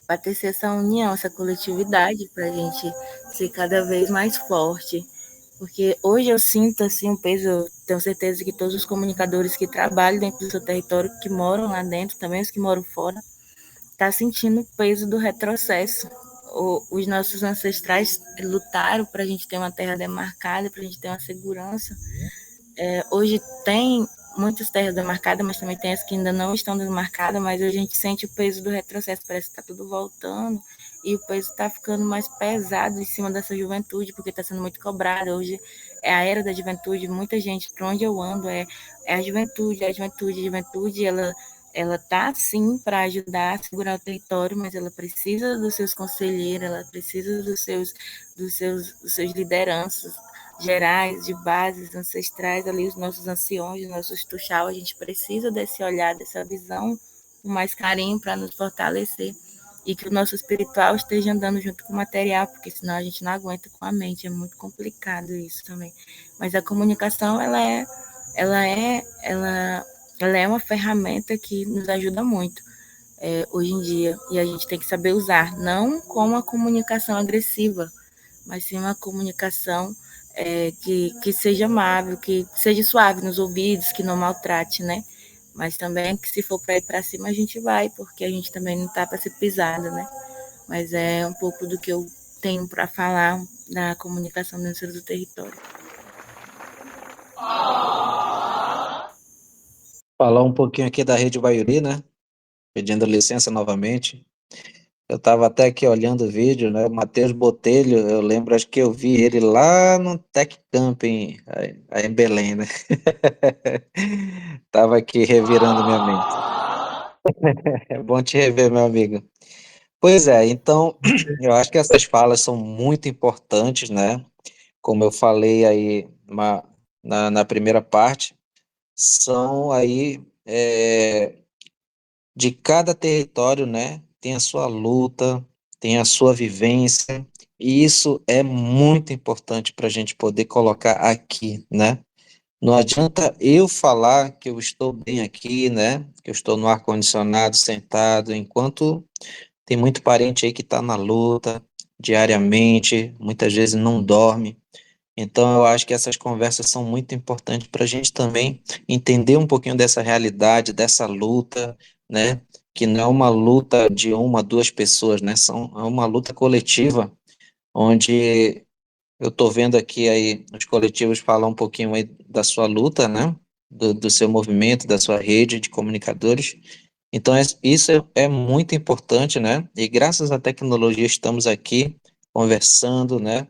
para tecer essa união, essa coletividade, para a gente ser cada vez mais forte. Porque hoje eu sinto assim um peso, eu tenho certeza que todos os comunicadores que trabalham dentro do seu território, que moram lá dentro, também os que moram fora, tá sentindo o peso do retrocesso. Os nossos ancestrais lutaram para a gente ter uma terra demarcada, para a gente ter uma segurança. Hoje tem muitas terras demarcadas, mas também tem as que ainda não estão demarcadas, mas a gente sente o peso do retrocesso, parece que está tudo voltando, e o peso está ficando mais pesado em cima dessa juventude, porque está sendo muito cobrado. Hoje é a era da juventude, muita gente, para onde eu ando, a juventude, a juventude, ela tá sim para ajudar a segurar o território, mas ela precisa dos seus conselheiros, ela precisa dos seus lideranças gerais, de bases ancestrais, ali os nossos anciões, os nossos tuxal, a gente precisa desse olhar, dessa visão com mais carinho para nos fortalecer e que o nosso espiritual esteja andando junto com o material, porque senão a gente não aguenta com a mente, é muito complicado isso também. Mas a comunicação, ela é uma ferramenta que nos ajuda muito hoje em dia, e a gente tem que saber usar, não como uma comunicação agressiva, mas sim uma comunicação que seja amável, que seja suave nos ouvidos, que não maltrate, né? Mas também que se for para ir para cima a gente vai, porque a gente também não está para ser pisada, né? Mas é um pouco do que eu tenho para falar da comunicação dentro do território. Falar um pouquinho aqui da Rede Baiuri, né? Pedindo licença novamente. Eu estava até aqui olhando o vídeo, né? O Matheus Botelho, eu lembro, acho que eu vi ele lá no Tech Camping, aí em Belém, né? Tava aqui revirando minha mente. É bom te rever, meu amigo. Pois é, então, eu acho que essas falas são muito importantes, né? Como eu falei aí na primeira parte, são aí de cada território, né? Tem a sua luta, tem a sua vivência, e isso é muito importante para a gente poder colocar aqui, né? Não adianta eu falar que eu estou bem aqui, né? Que eu estou no ar-condicionado, sentado, enquanto tem muito parente aí que está na luta diariamente, muitas vezes não dorme. Então, eu acho que essas conversas são muito importantes para a gente também entender um pouquinho dessa realidade, dessa luta, né? Que não é uma luta de uma, duas pessoas, né? É uma luta coletiva, onde eu estou vendo aqui aí os coletivos falar um pouquinho aí da sua luta, né? Do seu movimento, da sua rede de comunicadores. Então, isso é muito importante, né? E graças à tecnologia estamos aqui conversando, né?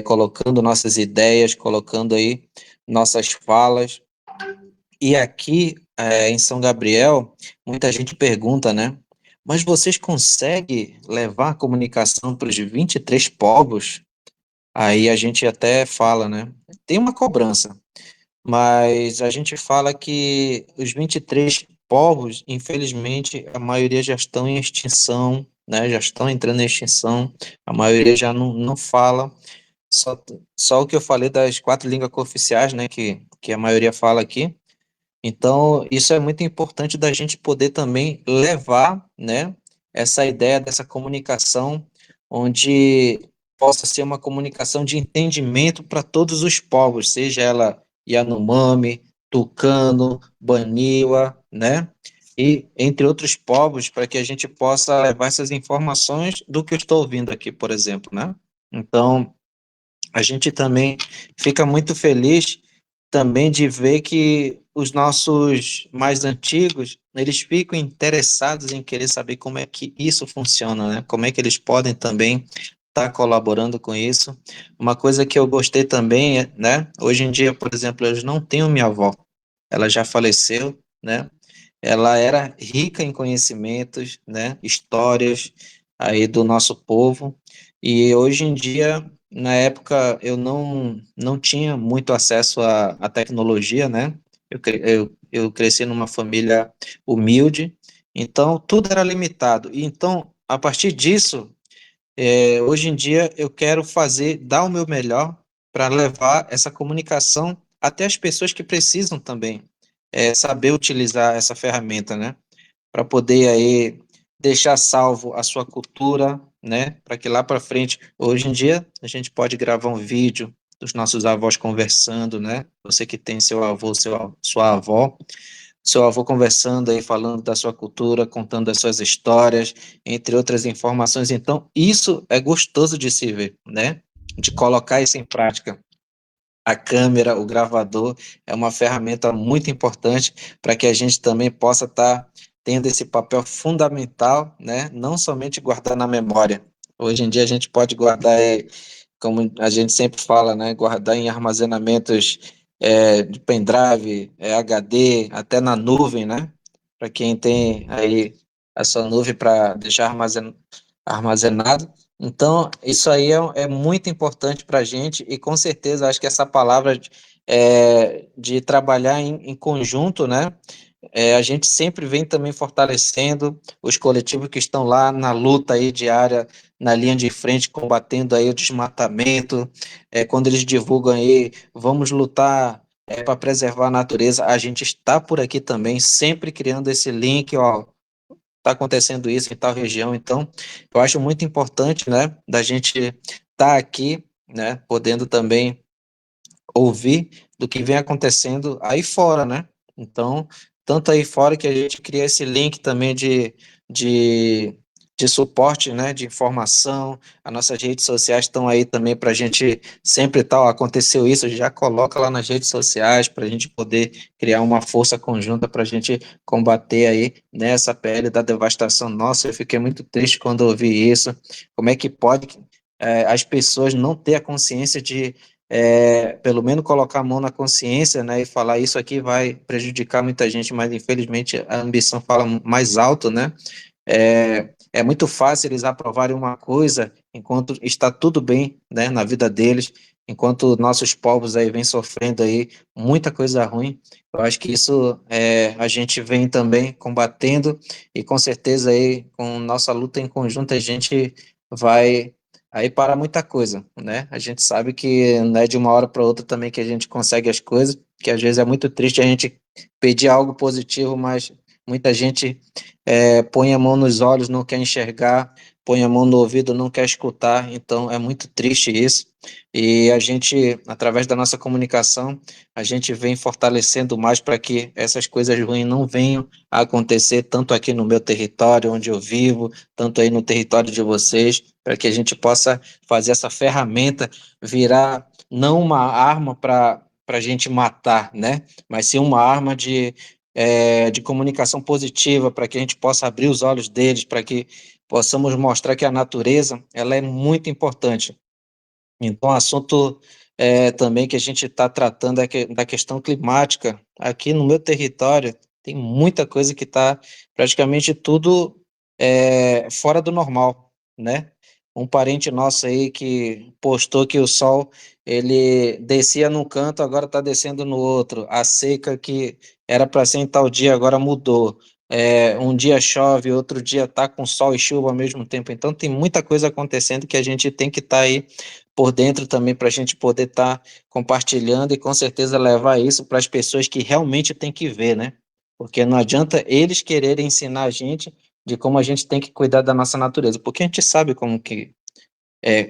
colocando nossas ideias, colocando aí nossas falas. E aqui, em São Gabriel, muita gente pergunta, né? Mas vocês conseguem levar a comunicação para os 23 povos? Aí a gente até fala, né? Tem uma cobrança, mas a gente fala que os 23 povos, infelizmente, a maioria já estão em extinção, né? Já estão entrando em extinção, a maioria já não fala. Só o que eu falei das 4 línguas cooficiais, né? Que a maioria fala aqui. Então, isso é muito importante da gente poder também levar, né, essa ideia dessa comunicação, onde possa ser uma comunicação de entendimento para todos os povos, seja ela Yanomami, Tucano, Baniwa, né, e entre outros povos, para que a gente possa levar essas informações do que eu estou ouvindo aqui, por exemplo, né? Então, a gente também fica muito feliz também de ver que os nossos mais antigos, eles ficam interessados em querer saber como é que isso funciona, né? Como é que eles podem também estar colaborando com isso. Uma coisa que eu gostei também, né? Hoje em dia, por exemplo, eu não tenho minha avó, ela já faleceu, né? Ela era rica em conhecimentos, né, histórias aí do nosso povo, e hoje em dia, na época, eu não tinha muito acesso à tecnologia, né, eu cresci numa família humilde, então tudo era limitado, e então, a partir disso, hoje em dia eu quero dar o meu melhor para levar essa comunicação até as pessoas que precisam também saber utilizar essa ferramenta, né? Para poder aí deixar salvo a sua cultura, né? Para que lá para frente, hoje em dia, a gente pode gravar um vídeo dos nossos avós conversando, né? Você que tem seu avô, sua avó, seu avô conversando aí, falando da sua cultura, contando as suas histórias, entre outras informações. Então, isso é gostoso de se ver, né? De colocar isso em prática. A câmera, o gravador, é uma ferramenta muito importante para que a gente também possa estar tendo esse papel fundamental, né? Não somente guardar na memória. Hoje em dia a gente pode guardar, como a gente sempre fala, né? Guardar em armazenamentos de pendrive, HD, até na nuvem, né? Para quem tem aí a sua nuvem para deixar armazenado. Então, isso aí é muito importante para a gente e com certeza acho que essa palavra de trabalhar em conjunto, né? A gente sempre vem também fortalecendo os coletivos que estão lá na luta aí diária, na linha de frente, combatendo aí o desmatamento, quando eles divulgam aí, vamos lutar para preservar a natureza, a gente está por aqui também, sempre criando esse link, ó, está acontecendo isso em tal região. Então, eu acho muito importante, né, da gente estar aqui, né, podendo também ouvir do que vem acontecendo aí fora, né? Então, tanto aí fora que a gente cria esse link também de, de suporte, né, de informação, as nossas redes sociais estão aí também para a gente sempre tal, aconteceu isso, já coloca lá nas redes sociais para a gente poder criar uma força conjunta para a gente combater aí nessa pele da devastação. Nossa, eu fiquei muito triste quando ouvi isso. Como é que pode as pessoas não ter a consciência de pelo menos colocar a mão na consciência, né, e falar isso aqui vai prejudicar muita gente, mas infelizmente a ambição fala mais alto, né? É muito fácil eles aprovarem uma coisa enquanto está tudo bem, né, na vida deles, enquanto nossos povos aí vêm sofrendo aí muita coisa ruim. Eu acho que isso a gente vem também combatendo e com certeza aí com nossa luta em conjunto a gente vai aí para muita coisa, né? A gente sabe que não é de uma hora para outra também que a gente consegue as coisas, que às vezes é muito triste a gente pedir algo positivo, mas muita gente põe a mão nos olhos, não quer enxergar, põe a mão no ouvido, não quer escutar, então é muito triste isso. E a gente, através da nossa comunicação, a gente vem fortalecendo mais para que essas coisas ruins não venham a acontecer, tanto aqui no meu território, onde eu vivo, tanto aí no território de vocês, para que a gente possa fazer essa ferramenta virar não uma arma para a gente matar, né? Mas sim uma arma de comunicação positiva, para que a gente possa abrir os olhos deles, para que possamos mostrar que a natureza ela é muito importante. Então, assunto também que a gente está tratando é da questão climática. Aqui no meu território tem muita coisa que está praticamente tudo fora do normal, né? Um parente nosso aí que postou que o sol ele descia num canto, agora está descendo no outro. A seca que era para ser em tal dia agora mudou. Um dia chove, outro dia está com sol e chuva ao mesmo tempo. Então tem muita coisa acontecendo que a gente tem que estar aí por dentro também para a gente poder estar compartilhando e com certeza levar isso para as pessoas que realmente têm que ver, né? Porque não adianta eles quererem ensinar a gente de como a gente tem que cuidar da nossa natureza, porque a gente sabe como que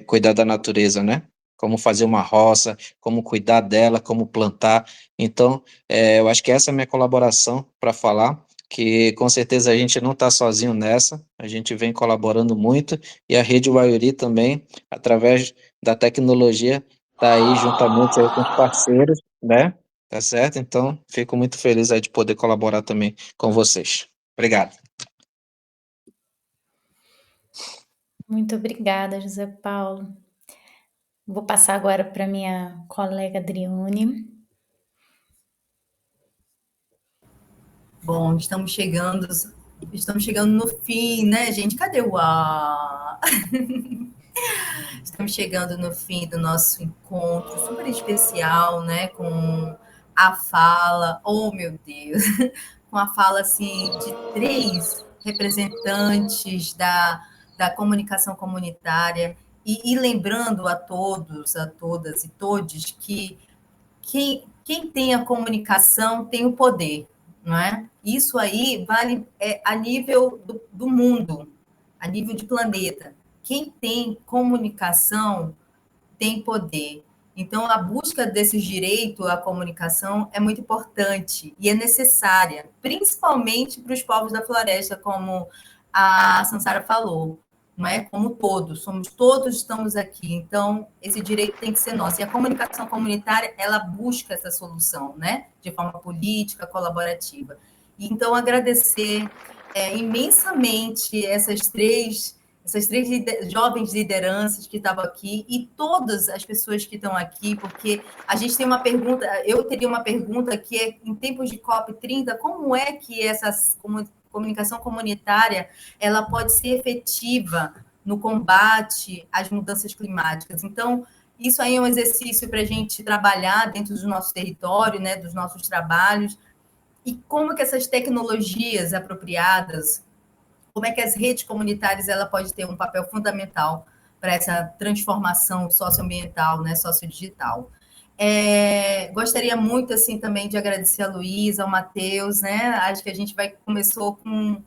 cuidar da natureza, né? Como fazer uma roça, como cuidar dela, como plantar. Então, eu acho que essa é a minha colaboração para falar, que com certeza a gente não está sozinho nessa, a gente vem colaborando muito, e a Rede Waiuri também, através da tecnologia, está aí juntamente aí com os parceiros, né? Tá certo? Então, fico muito feliz aí de poder colaborar também com vocês. Obrigado. Muito obrigada, José Paulo. Vou passar agora para minha colega Adriane. Bom, estamos chegando no fim, né, gente? Cadê o ar? Estamos chegando no fim do nosso encontro super especial, né? Com a fala, oh meu Deus, com a fala assim de 3 representantes da comunicação comunitária e lembrando a todos, a todas e todes que quem tem a comunicação tem o poder, não é? Isso aí vale a nível do mundo, a nível de planeta. Quem tem comunicação tem poder. Então, a busca desse direito à comunicação é muito importante e é necessária, principalmente para os povos da floresta, como a Sansara falou, não é? Como todos, todos estamos aqui. Então, esse direito tem que ser nosso. E a comunicação comunitária, ela busca essa solução, né? De forma política, colaborativa. E, então, agradecer imensamente essas três jovens lideranças que estavam aqui e todas as pessoas que estão aqui, porque a gente tem uma pergunta, eu teria uma pergunta que é, em tempos de COP30, como é que essa comunicação comunitária ela pode ser efetiva no combate às mudanças climáticas? Então, isso aí é um exercício para a gente trabalhar dentro do nosso território, né, dos nossos trabalhos, e como que essas tecnologias apropriadas, como é que as redes comunitárias ela pode ter um papel fundamental para essa transformação socioambiental, né, sociodigital. Gostaria muito assim também de agradecer a Luísa, ao Matheus, né? Acho que a gente começou com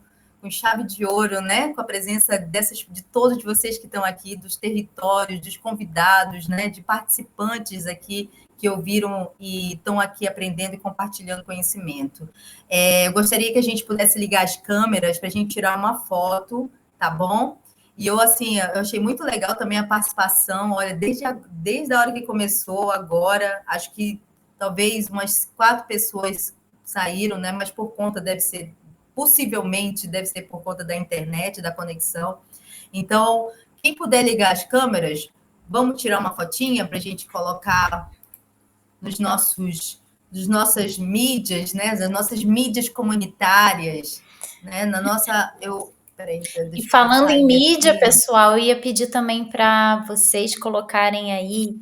chave de ouro, né? Com a presença de todos vocês que estão aqui, dos territórios, dos convidados, né? De participantes aqui que ouviram e estão aqui aprendendo e compartilhando conhecimento. Eu gostaria que a gente pudesse ligar as câmeras para a gente tirar uma foto, tá bom? E eu, assim, eu achei muito legal também a participação, olha, desde a hora que começou, agora, acho que talvez umas 4 pessoas saíram, né? Mas possivelmente deve ser por conta da internet, da conexão. Então, quem puder ligar as câmeras, vamos tirar uma fotinha para a gente colocar nas nossas mídias, né? Das nossas mídias comunitárias, né? Na nossa. Peraí, E falando em mídia, pessoal, eu ia pedir também para vocês colocarem aí,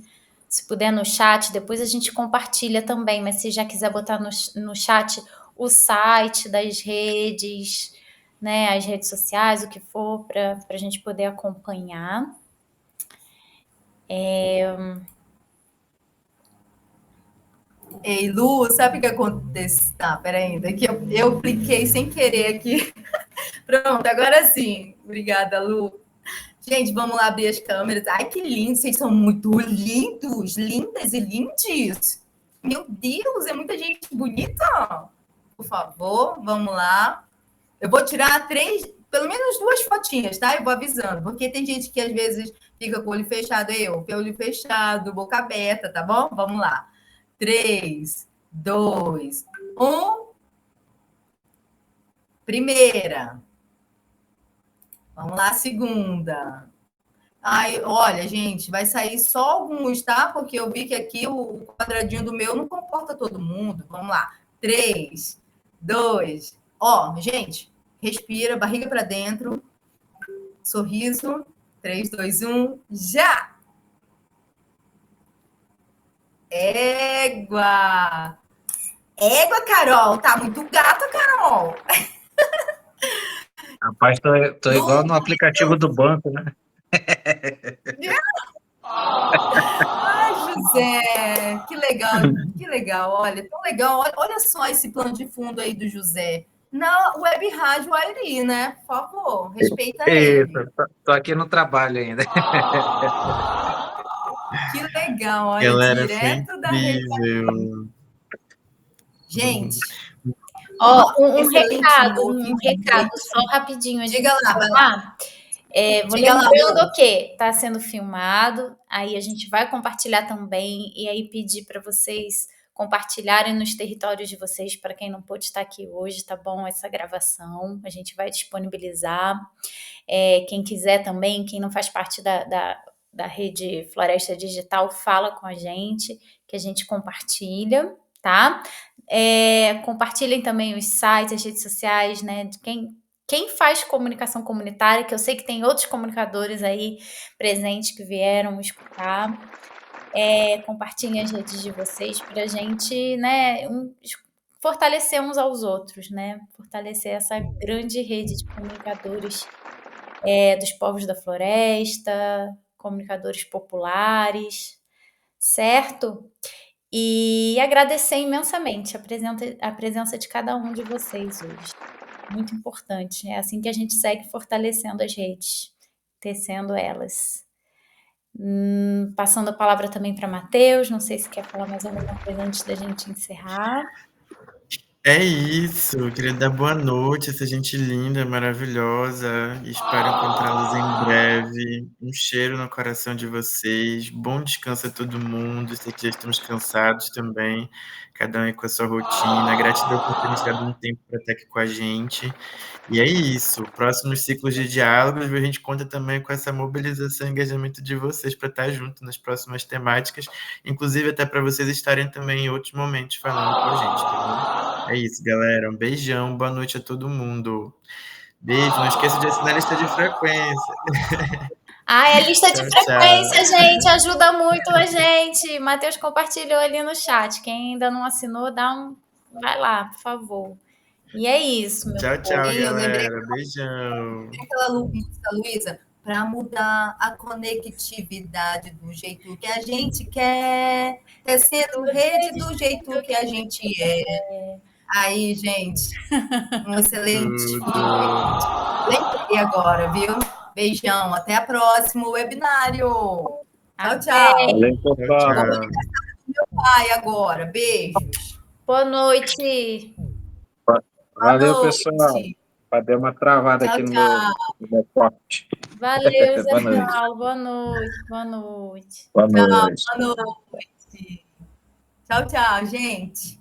se puder, no chat, depois a gente compartilha também, mas se já quiser botar no chat o site das redes, né, as redes sociais, o que for, para a gente poder acompanhar. Ei, Lu, sabe o que acontece? Tá, peraí, daqui eu cliquei sem querer aqui. Pronto, agora sim. Obrigada, Lu. Gente, vamos lá abrir as câmeras. Ai, que lindo, vocês são muito lindos, lindas e lindes. Meu Deus, é muita gente bonita. Por favor, vamos lá. Eu vou tirar 3, pelo menos 2 fotinhas, tá? Eu vou avisando, porque tem gente que às vezes fica com o olho fechado, com o olho fechado, boca aberta, tá bom? Vamos lá. 3, 2, 1. Primeira. Vamos lá, segunda. Ai, olha, gente, vai sair só alguns, tá? Porque eu vi que aqui o quadradinho do meu não comporta todo mundo. Vamos lá. 3, 2. Ó, gente, respira, barriga para dentro, sorriso. 3, 2, 1, já! Égua! Égua, Carol! Tá muito gata, Carol! Rapaz, tô igual no aplicativo do banco, né? Ai, José, que legal, olha, tão legal. Olha só esse plano de fundo aí do José. Na Web Rádio Airi, né? Por favor, respeita Isso, ele. tô aqui no trabalho ainda. Que legal, olha, Galera, foi direto da rede. incrível. Gente, Ó, um excelentíssimo. recado, só rapidinho antes de Diga lá, vai lá. vou Diga lá, lembrando Lu. que está sendo filmado, aí a gente vai compartilhar também, e aí pedir para vocês compartilharem nos territórios de vocês, para quem não pôde estar aqui hoje, tá bom? Essa gravação, a gente vai disponibilizar. Quem quiser também, quem não faz parte da rede Floresta Digital, fala com a gente, que a gente compartilha, tá? Compartilhem também os sites, as redes sociais, né? De quem faz comunicação comunitária, que eu sei que tem outros comunicadores aí presentes que vieram escutar. Compartilhem as redes de vocês para a gente, né, fortalecer uns aos outros, né? Fortalecer essa grande rede de comunicadores dos povos da floresta, comunicadores populares, certo? E agradecer imensamente a presença de cada um de vocês hoje. Muito importante. É assim que a gente segue fortalecendo as redes, tecendo elas. Passando a palavra também para Matheus, não sei se quer falar mais alguma coisa antes da gente encerrar. É isso, eu queria dar boa noite a essa gente linda, maravilhosa. Espero encontrá-los em breve. Um cheiro no coração de vocês. Bom descanso a todo mundo. Sei que já estamos cansados também, cada um aí com a sua rotina. Gratidão por terem tirado um tempo para estar aqui com a gente. E é isso. Próximos ciclos de diálogos, a gente conta também com essa mobilização e engajamento de vocês para estar junto nas próximas temáticas, inclusive até para vocês estarem também em outros momentos falando com a gente, tá bom? É isso, galera. Um beijão, boa noite a todo mundo. Beijo, não esqueça de assinar a lista de frequência. É lista de Tchau, frequência, gente, ajuda muito a gente. Matheus compartilhou ali no chat. Quem ainda não assinou, vai lá, por favor. E é isso, meu Tchau, tchau, povo. Eu lembrei galera. Beijão. aquela música, Luísa, para mudar a conectividade do jeito que a gente quer, tecendo rede do jeito que a gente é. Aí, gente, um excelente lembrei agora, viu? Beijão, até a próxima webinário. Tchau, tchau. Valeu, pessoal. Tchau. Meu pai agora, beijos. Boa noite. Valeu, Boa noite. pessoal. Deu uma travada Tchau, aqui no tchau. meu corte. Valeu, Zé Boa noite. Paulo. Boa noite. Boa noite. Boa Tchau, noite. boa noite. Tchau, tchau, gente.